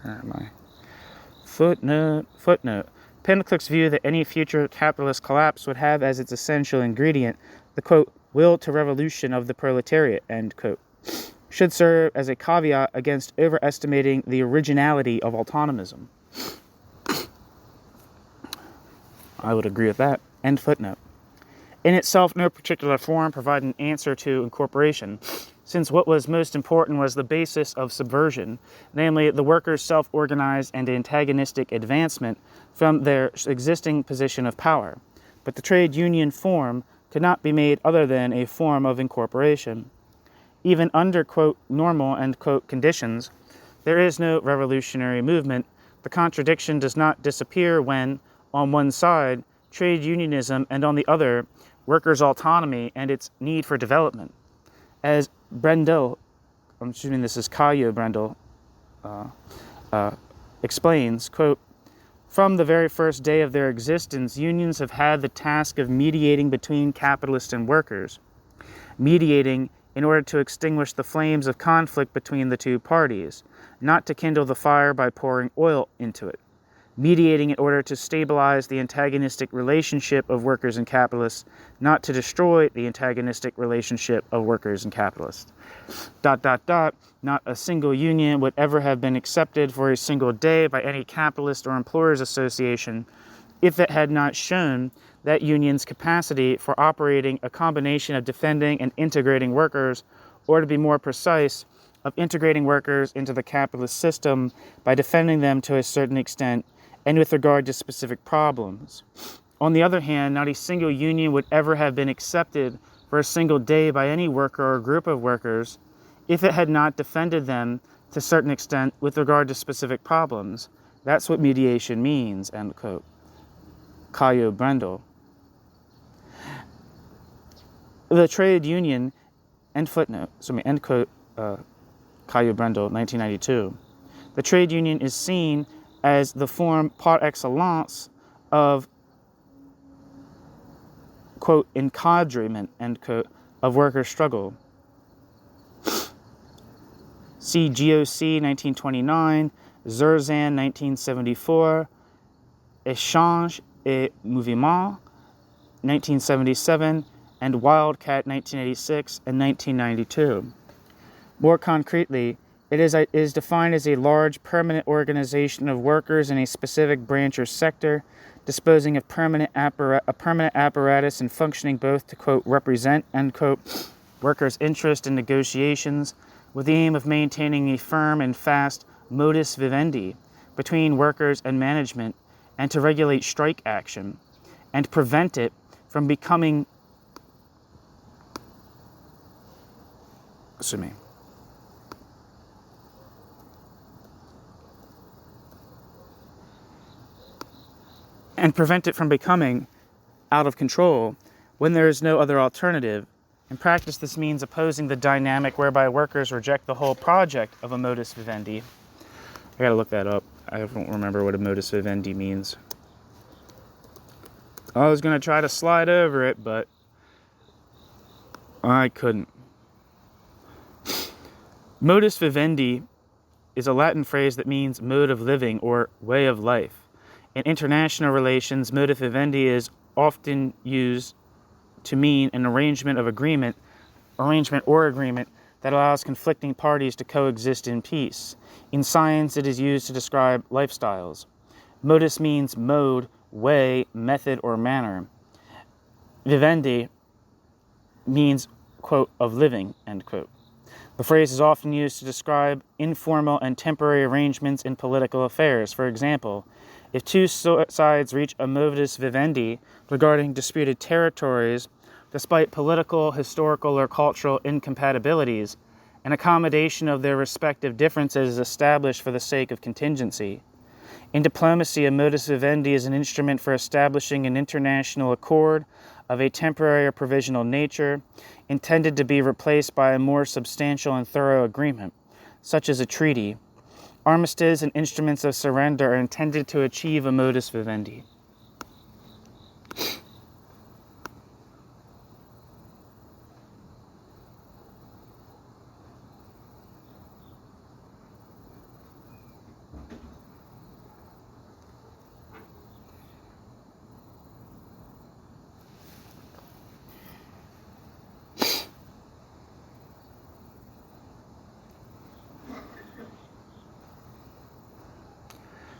Where am I? Footnote. Pennacook's view that any future capitalist collapse would have as its essential ingredient the, quote, will to revolution of the proletariat, end quote, should serve as a caveat against overestimating the originality of autonomism. I would agree with that. End footnote. In itself, no particular form provided an answer to incorporation, since what was most important was the basis of subversion, namely the workers' self-organized and antagonistic advancement from their existing position of power. But the trade union form could not be made other than a form of incorporation. Even under, quote, normal, end quote, conditions, there is no revolutionary movement. The contradiction does not disappear when, on one side, trade unionism, and on the other, workers' autonomy and its need for development. As Brendel, I'm assuming this is Caillou Brendel, explains, quote, from the very first day of their existence, unions have had the task of mediating between capitalists and workers, mediating in order to extinguish the flames of conflict between the two parties, not to kindle the fire by pouring oil into it, mediating in order to stabilize the antagonistic relationship of workers and capitalists, not to destroy the antagonistic relationship of workers and capitalists. ... Not a single union would ever have been accepted for a single day by any capitalist or employers association if it had not shown that union's capacity for operating a combination of defending and integrating workers, or to be more precise, of integrating workers into the capitalist system by defending them to a certain extent and with regard to specific problems. On the other hand, not a single union would ever have been accepted for a single day by any worker or group of workers if it had not defended them to a certain extent with regard to specific problems. That's what mediation means, end quote. Caillou Brendel. The trade union, end quote, Caillou Brendel, 1992. The trade union is seen as the form par excellence of, quote, encadrement, end quote, of worker struggle. See GOC 1929, Zerzan 1974, Échange et Mouvement 1977, and Wildcat 1986 and 1992. More concretely, It is defined as a large permanent organization of workers in a specific branch or sector, disposing of a permanent apparatus and functioning both to, quote, represent, end quote, workers' interest in negotiations with the aim of maintaining a firm and fast modus vivendi between workers and management, and to regulate strike action and prevent it from becoming out of control when there is no other alternative. In practice, this means opposing the dynamic whereby workers reject the whole project of a modus vivendi. I gotta look that up. I don't remember what a modus vivendi means. I was gonna try to slide over it, but I couldn't. Modus vivendi is a Latin phrase that means mode of living or way of life. In international relations, modus vivendi is often used to mean an arrangement or agreement that allows conflicting parties to coexist in peace. In science, it is used to describe lifestyles. Modus means mode, way, method, or manner. Vivendi means, quote, of living, end quote. The phrase is often used to describe informal and temporary arrangements in political affairs. For example, if two sides reach a modus vivendi regarding disputed territories, despite political, historical, or cultural incompatibilities, an accommodation of their respective differences is established for the sake of contingency. In diplomacy, a modus vivendi is an instrument for establishing an international accord of a temporary or provisional nature, intended to be replaced by a more substantial and thorough agreement, such as a treaty. Armistice and instruments of surrender are intended to achieve a modus vivendi.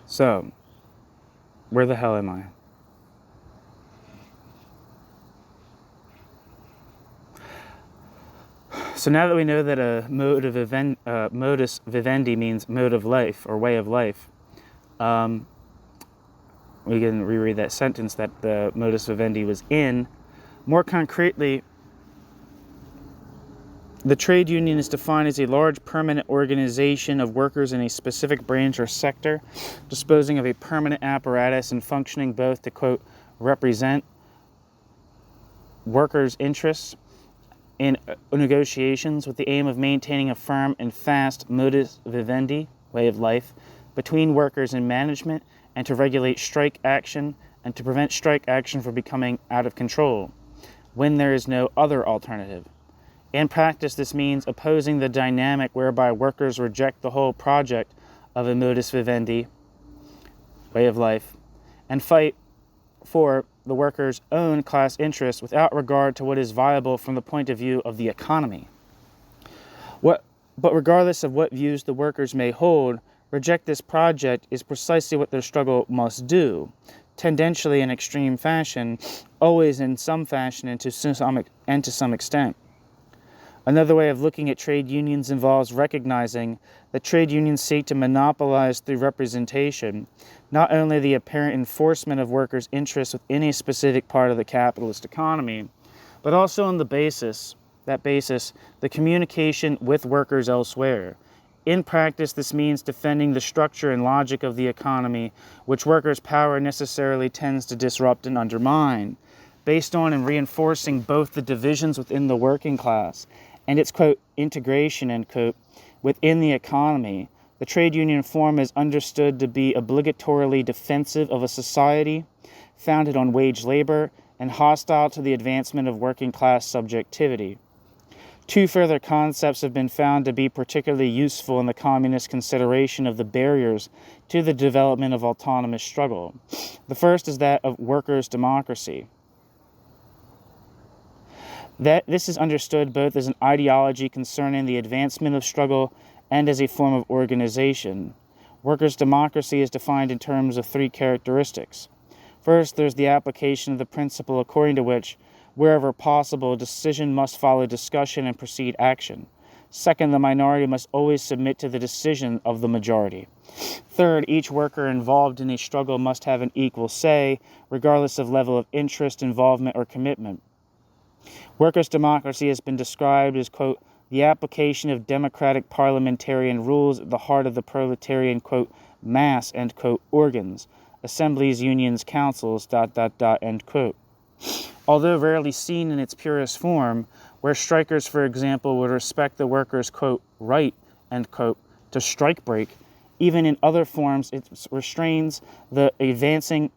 So, where the hell am I? So now that we know that a modus vivendi means mode of life or way of life, we can reread that sentence that the modus vivendi was in. More concretely, the trade union is defined as a large permanent organization of workers in a specific branch or sector, disposing of a permanent apparatus and functioning both to, quote, represent workers' interests in negotiations with the aim of maintaining a firm and fast modus vivendi, way of life, between workers and management, and to regulate strike action and to prevent strike action from becoming out of control when there is no other alternative. In practice, this means opposing the dynamic whereby workers reject the whole project of a modus vivendi, way of life, and fight for the workers' own class interests without regard to what is viable from the point of view of the economy. But regardless of what views the workers may hold, reject this project is precisely what their struggle must do, tendentially in extreme fashion, always in some fashion and to some extent. Another way of looking at trade unions involves recognizing that trade unions seek to monopolize through representation not only the apparent enforcement of workers' interests within a specific part of the capitalist economy, but also on the basis, the communication with workers elsewhere. In practice, this means defending the structure and logic of the economy, which workers' power necessarily tends to disrupt and undermine, based on and reinforcing both the divisions within the working class and its, quote, integration, end quote, within the economy. The trade union form is understood to be obligatorily defensive of a society founded on wage labor and hostile to the advancement of working class subjectivity. Two further concepts have been found to be particularly useful in the communist consideration of the barriers to the development of autonomous struggle. The first is that of workers' democracy. That this is understood both as an ideology concerning the advancement of struggle and as a form of organization. Workers' democracy is defined in terms of three characteristics. First, there's the application of the principle according to which, wherever possible, a decision must follow discussion and precede action. Second, the minority must always submit to the decision of the majority. Third, each worker involved in a struggle must have an equal say, regardless of level of interest, involvement, or commitment. Workers' democracy has been described as, quote, the application of democratic parliamentarian rules at the heart of the proletarian, quote, mass, end quote, organs, assemblies, unions, councils, end quote. Although rarely seen in its purest form, where strikers, for example, would respect the workers' quote, right, end quote, to strike break, even in other forms it restrains the advancing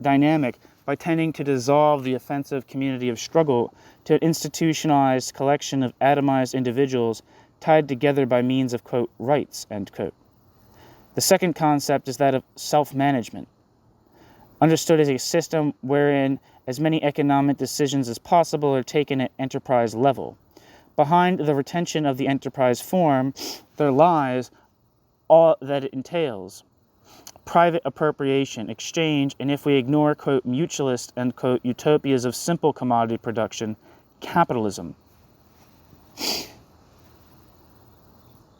dynamic by tending to dissolve the offensive community of struggle to an institutionalized collection of atomized individuals tied together by means of, quote, rights, end quote. The second concept is that of self-management, understood as a system wherein as many economic decisions as possible are taken at enterprise level. Behind the retention of the enterprise form, there lies all that it entails: private appropriation, exchange, and if we ignore, quote, mutualist, end quote, utopias of simple commodity production, capitalism.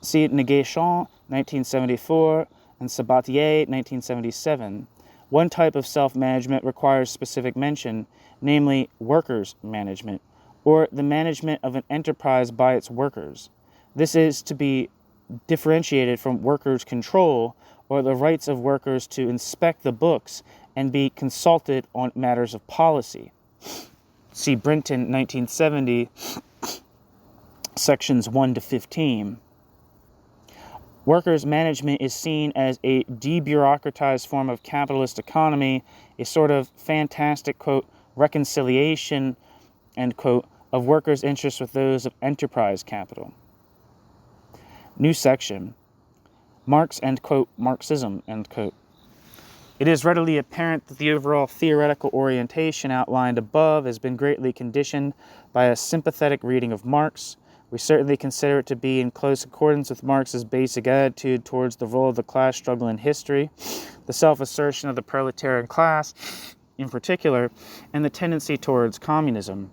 See Negation, 1974, and Sabatier, 1977. One type of self-management requires specific mention, namely workers' management, or the management of an enterprise by its workers. This is to be differentiated from workers' control, or the rights of workers to inspect the books and be consulted on matters of policy. See Brinton, 1970, sections 1 to 15. Workers' management is seen as a debureaucratized form of capitalist economy, a sort of fantastic, quote, reconciliation, end quote, of workers' interests with those of enterprise capital. New section. Marx, end quote, Marxism, end quote. It is readily apparent that the overall theoretical orientation outlined above has been greatly conditioned by a sympathetic reading of Marx. We certainly consider it to be in close accordance with Marx's basic attitude towards the role of the class struggle in history, the self-assertion of the proletarian class in particular, and the tendency towards communism.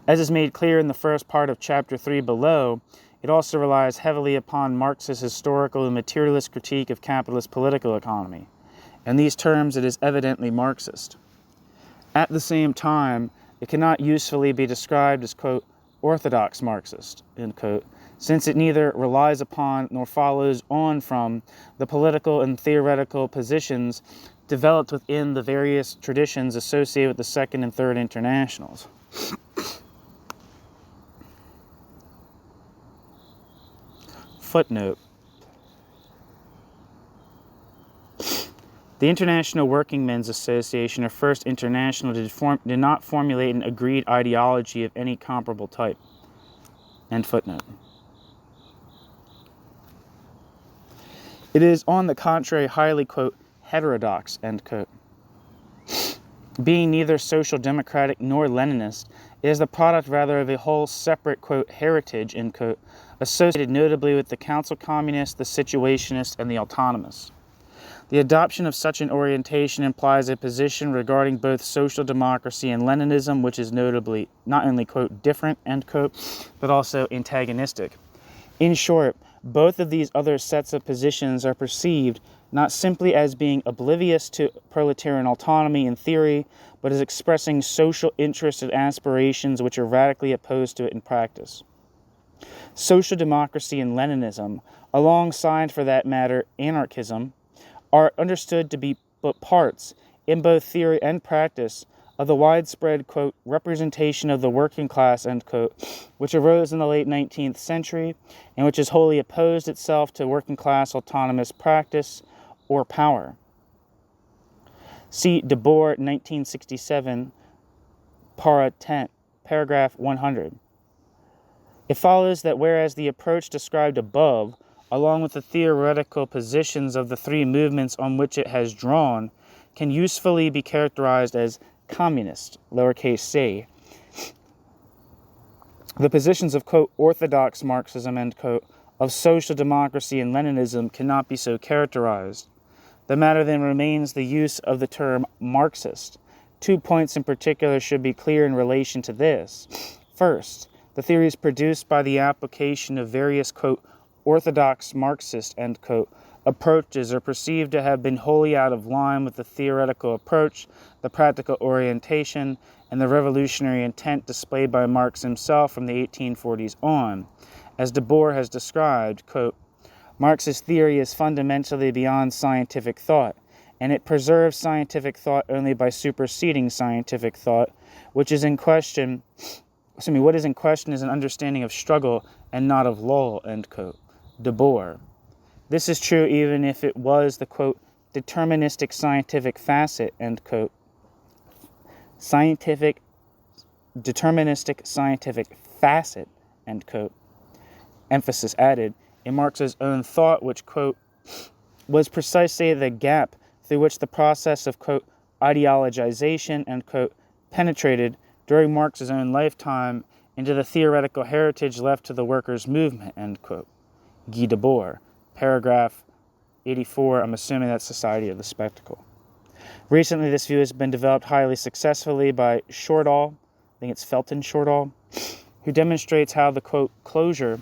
As is made clear in the first part of Chapter 3 below, it also relies heavily upon Marx's historical and materialist critique of capitalist political economy. In these terms, it is evidently Marxist. At the same time, it cannot usefully be described as, quote, orthodox Marxist, end quote, since it neither relies upon nor follows on from the political and theoretical positions developed within the various traditions associated with the Second and Third Internationals. Footnote. The International Working Men's Association, or First International, did not formulate an agreed ideology of any comparable type. End footnote. It is, on the contrary, highly, quote, heterodox, end quote. Being neither social democratic nor Leninist, it is the product rather of a whole separate, quote, heritage, end quote, associated notably with the council communists, the situationists, and the autonomists. The adoption of such an orientation implies a position regarding both social democracy and Leninism, which is notably not only, quote, different, end quote, but also antagonistic. In short, both of these other sets of positions are perceived not simply as being oblivious to proletarian autonomy in theory, but as expressing social interests and aspirations which are radically opposed to it in practice. Social democracy and Leninism, alongside, for that matter, anarchism, are understood to be but parts, in both theory and practice, of the widespread, quote, representation of the working class, end quote, which arose in the late 19th century, and which has wholly opposed itself to working class autonomous practice or power. See De Boer, 1967, para 10, paragraph 100. It follows that whereas the approach described above, along with the theoretical positions of the three movements on which it has drawn, can usefully be characterized as communist, lowercase c, the positions of, quote, orthodox Marxism, end quote, of social democracy and Leninism cannot be so characterized. The matter then remains the use of the term Marxist. 2 points in particular should be clear in relation to this. First, the theories produced by the application of various, quote, orthodox Marxist, end quote, approaches are perceived to have been wholly out of line with the theoretical approach, the practical orientation, and the revolutionary intent displayed by Marx himself from the 1840s on. As de Boer has described, quote, Marxist theory is fundamentally beyond scientific thought, and it preserves scientific thought only by superseding scientific thought, what is in question is an understanding of struggle and not of law, end quote. De Boer. This is true even if it was the, quote, deterministic scientific facet, end quote. Deterministic scientific facet, end quote. Emphasis added, in Marx's own thought, which, quote, was precisely the gap through which the process of, quote, ideologization, end quote, penetrated during Marx's own lifetime into the theoretical heritage left to the workers' movement, end quote. Guy Debord, paragraph 84, I'm assuming that's Society of the Spectacle. Recently, this view has been developed highly successfully by Shortall, I think it's Felton Shortall, who demonstrates how the, quote, closure,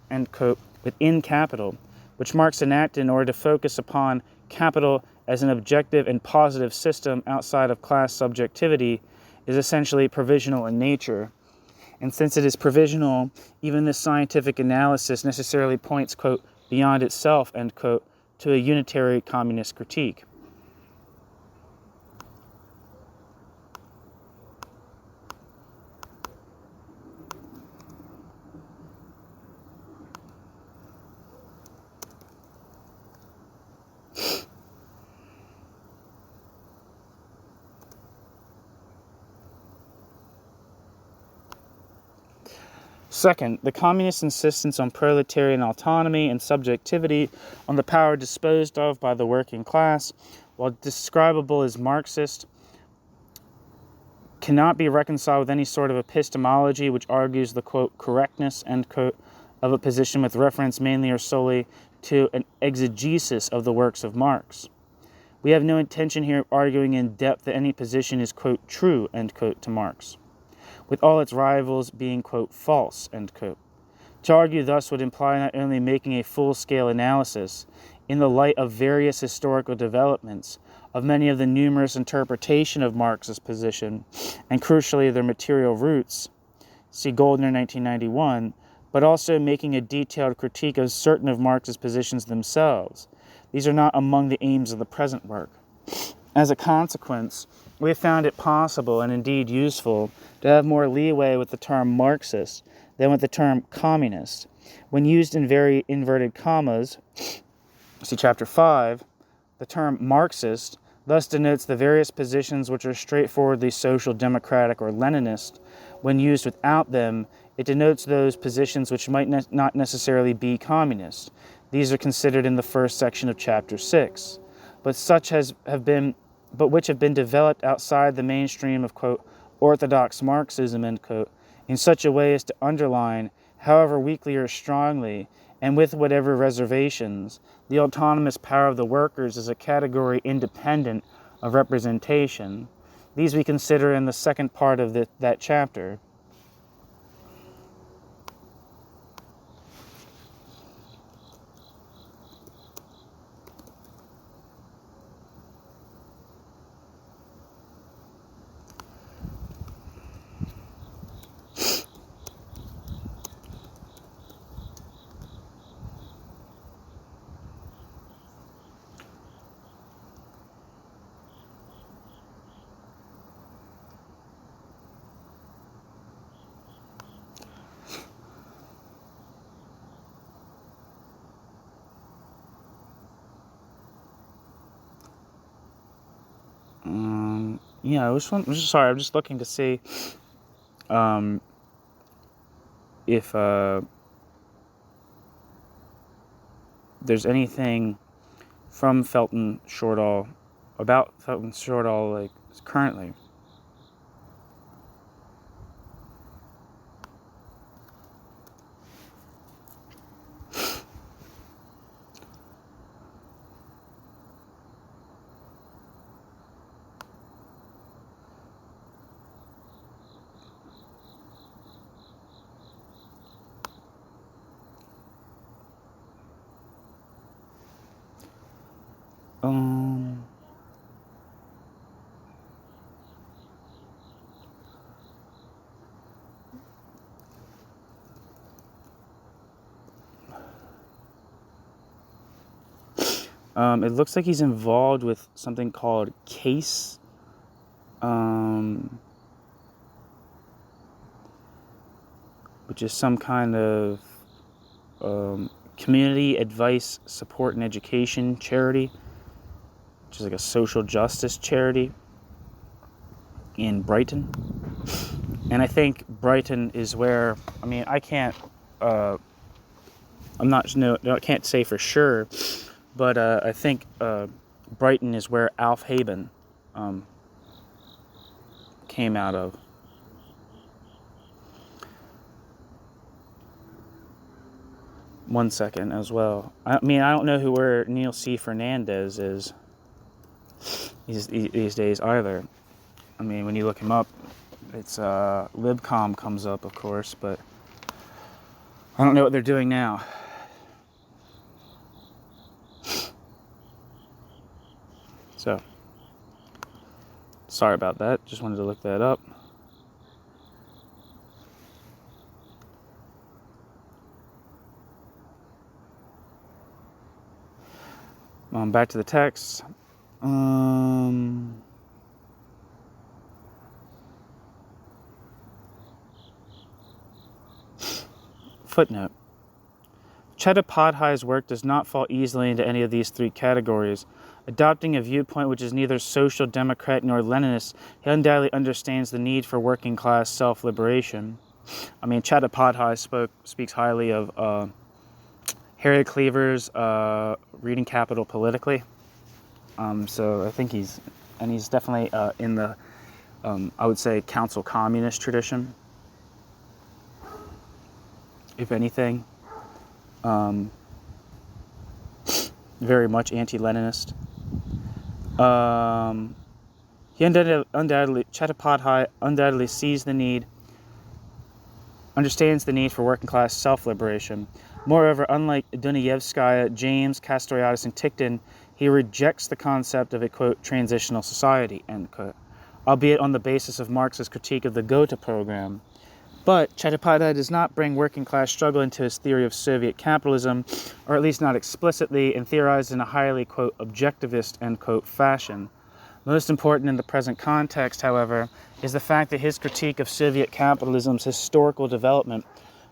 end quote, within capital, which Marx enacted in order to focus upon capital as an objective and positive system outside of class subjectivity, is essentially provisional in nature. And since it is provisional, even this scientific analysis necessarily points, quote, beyond itself, end quote, to a unitary communist critique. Second, the communist insistence on proletarian autonomy and subjectivity on the power disposed of by the working class, while describable as Marxist, cannot be reconciled with any sort of epistemology which argues the, quote, correctness, end quote, of a position with reference mainly or solely to an exegesis of the works of Marx. We have no intention here of arguing in depth that any position is, quote, true, end quote, to Marx, with all its rivals being, quote, false, end quote. To argue thus would imply not only making a full-scale analysis, in the light of various historical developments, of many of the numerous interpretations of Marx's position, and crucially their material roots, see Goldner 1991, but also making a detailed critique of certain of Marx's positions themselves. These are not among the aims of the present work. As a consequence, we have found it possible, and indeed useful, to have more leeway with the term Marxist than with the term communist. When used in very inverted commas, see Chapter 5, the term Marxist thus denotes the various positions which are straightforwardly social democratic or Leninist. When used without them, it denotes those positions which might not necessarily be communist. These are considered in the first section of Chapter 6, but which have been developed outside the mainstream of, quote, orthodox Marxism, end quote, in such a way as to underline, however weakly or strongly, and with whatever reservations, the autonomous power of the workers as a category independent of representation. These we consider in the second part of that chapter. I'm just looking to see if there's anything from Felton Shortall, about Felton Shortall, like, currently. Um, it looks like he's involved with something called CASE. Which is some kind of community advice, support, and education charity, which is like a social justice charity in Brighton. And I think Brighton is where, I mean, I can't, I can't say for sure, but I think Brighton is where Alf Haben came out of. One second as well. I mean, I don't know where Neil C. Fernandez is these days either. I mean, when you look him up, it's Libcom comes up, of course, but I don't know what they're doing now. So, sorry about that. Just wanted to look that up. Back to the text. Footnote. Chattopadhyay's work does not fall easily into any of these three categories. Adopting a viewpoint which is neither social democrat nor Leninist, he undoubtedly understands the need for working class self-liberation. I mean, Chattopadhyay speaks highly of Harry Cleaver's reading Capital politically. So I think he's definitely in the, I would say, council communist tradition, if anything. Very much anti-Leninist. Chattopadhyay undoubtedly understands the need for working class self-liberation. Moreover, unlike Dunayevskaya, James, Castoriadis, and Tikhtin, he rejects the concept of a, quote, transitional society, end quote, albeit on the basis of Marxist critique of the Gotha program. But Chattopadhyay does not bring working class struggle into his theory of Soviet capitalism, or at least not explicitly, and theorized in a highly, quote, objectivist, end quote, fashion. Most important in the present context, however, is the fact that his critique of Soviet capitalism's historical development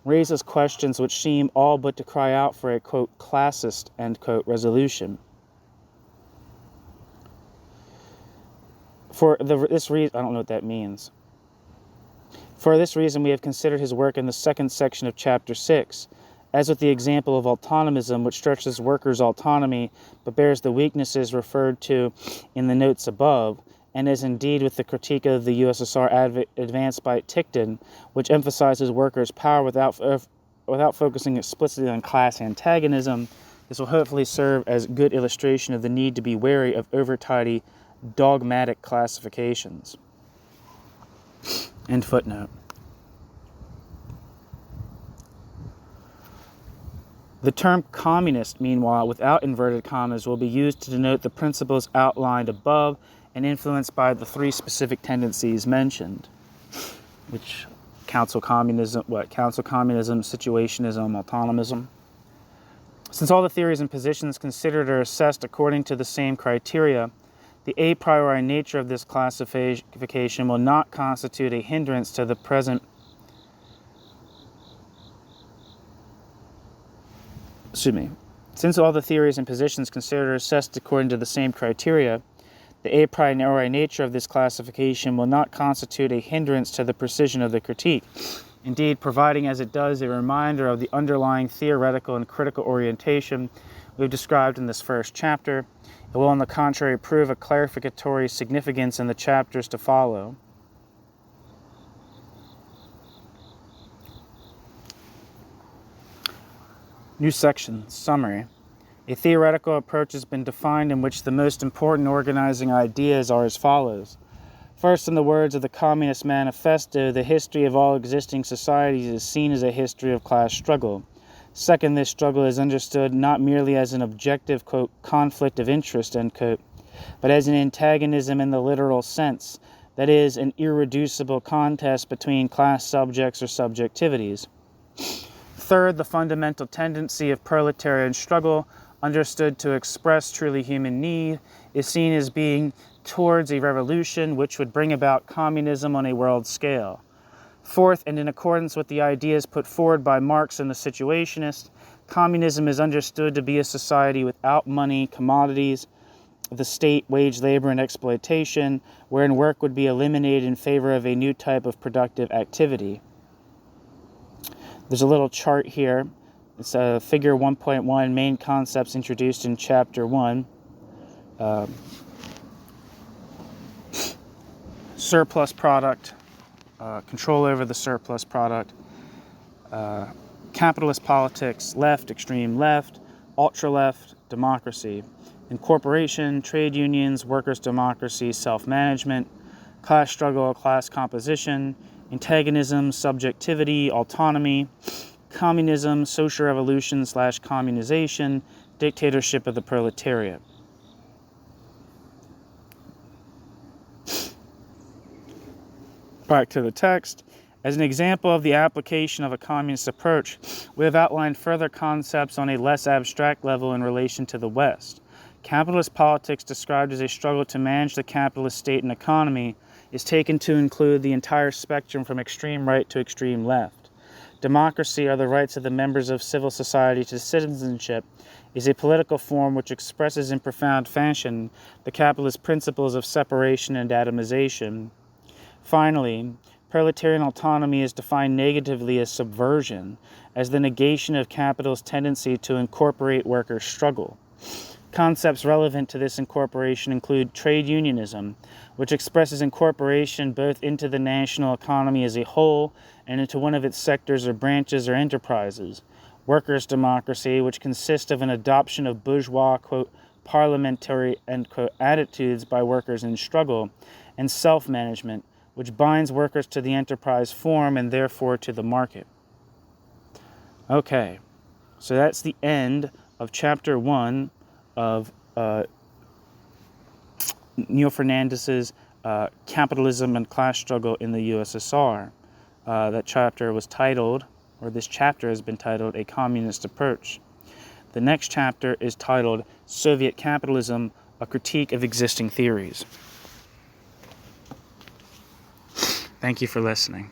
raises questions which seem all but to cry out for a, quote, classist, end quote, resolution. For this reason, I don't know what that means. For this reason, we have considered his work in the second section of Chapter 6, as with the example of autonomism, which stretches workers' autonomy, but bears the weaknesses referred to in the notes above, and as indeed with the critique of the USSR advanced by Tikhtin, which emphasizes workers' power without focusing explicitly on class antagonism. This will hopefully serve as a good illustration of the need to be wary of over-tidy, dogmatic classifications. End footnote. The term communist, meanwhile, without inverted commas, will be used to denote the principles outlined above and influenced by the three specific tendencies mentioned, which council communism, situationism, autonomism. Since all the theories and positions considered are assessed according to the same criteria, the a priori nature of this classification will not constitute a hindrance to the present. Since all the theories and positions considered are assessed according to the same criteria, the a priori nature of this classification will not constitute a hindrance to the precision of the critique. Indeed, providing as it does a reminder of the underlying theoretical and critical orientation we've described in this first chapter, it will, on the contrary, prove a clarificatory significance in the chapters to follow. New section, summary. A theoretical approach has been defined in which the most important organizing ideas are as follows. First, in the words of the Communist Manifesto, the history of all existing societies is seen as a history of class struggle. Second, this struggle is understood not merely as an objective, quote, conflict of interest, end quote, but as an antagonism in the literal sense, that is, an irreducible contest between class subjects or subjectivities. Third, the fundamental tendency of proletarian struggle, understood to express truly human need, is seen as being towards a revolution which would bring about communism on a world scale. Fourth, and in accordance with the ideas put forward by Marx and the Situationists, communism is understood to be a society without money, commodities, the state, wage, labor, and exploitation, wherein work would be eliminated in favor of a new type of productive activity. There's a little chart here. It's figure 1.1, main concepts introduced in chapter 1. Surplus product, control over the surplus product, capitalist politics, left, extreme left, ultra-left, democracy, incorporation, trade unions, workers' democracy, self-management, class struggle, class composition, antagonism, subjectivity, autonomy, communism, social revolution / communization, dictatorship of the proletariat. Back to the text. As an example of the application of a communist approach, we have outlined further concepts on a less abstract level in relation to the West. Capitalist politics, described as a struggle to manage the capitalist state and economy, is taken to include the entire spectrum from extreme right to extreme left. Democracy, or the rights of the members of civil society to citizenship, is a political form which expresses in profound fashion the capitalist principles of separation and atomization. Finally, proletarian autonomy is defined negatively as subversion, as the negation of capital's tendency to incorporate workers' struggle. Concepts relevant to this incorporation include trade unionism, which expresses incorporation both into the national economy as a whole and into one of its sectors or branches or enterprises; workers' democracy, which consists of an adoption of bourgeois, quote, parliamentary, end quote, attitudes by workers in struggle; and self-management, which binds workers to the enterprise form and therefore to the market. Okay, so that's the end of chapter 1 of Neil Fernandez's Capitalism and Class Struggle in the USSR. That chapter was titled, or this chapter has been titled, A Communist Approach. The next chapter is titled Soviet Capitalism, A Critique of Existing Theories. Thank you for listening.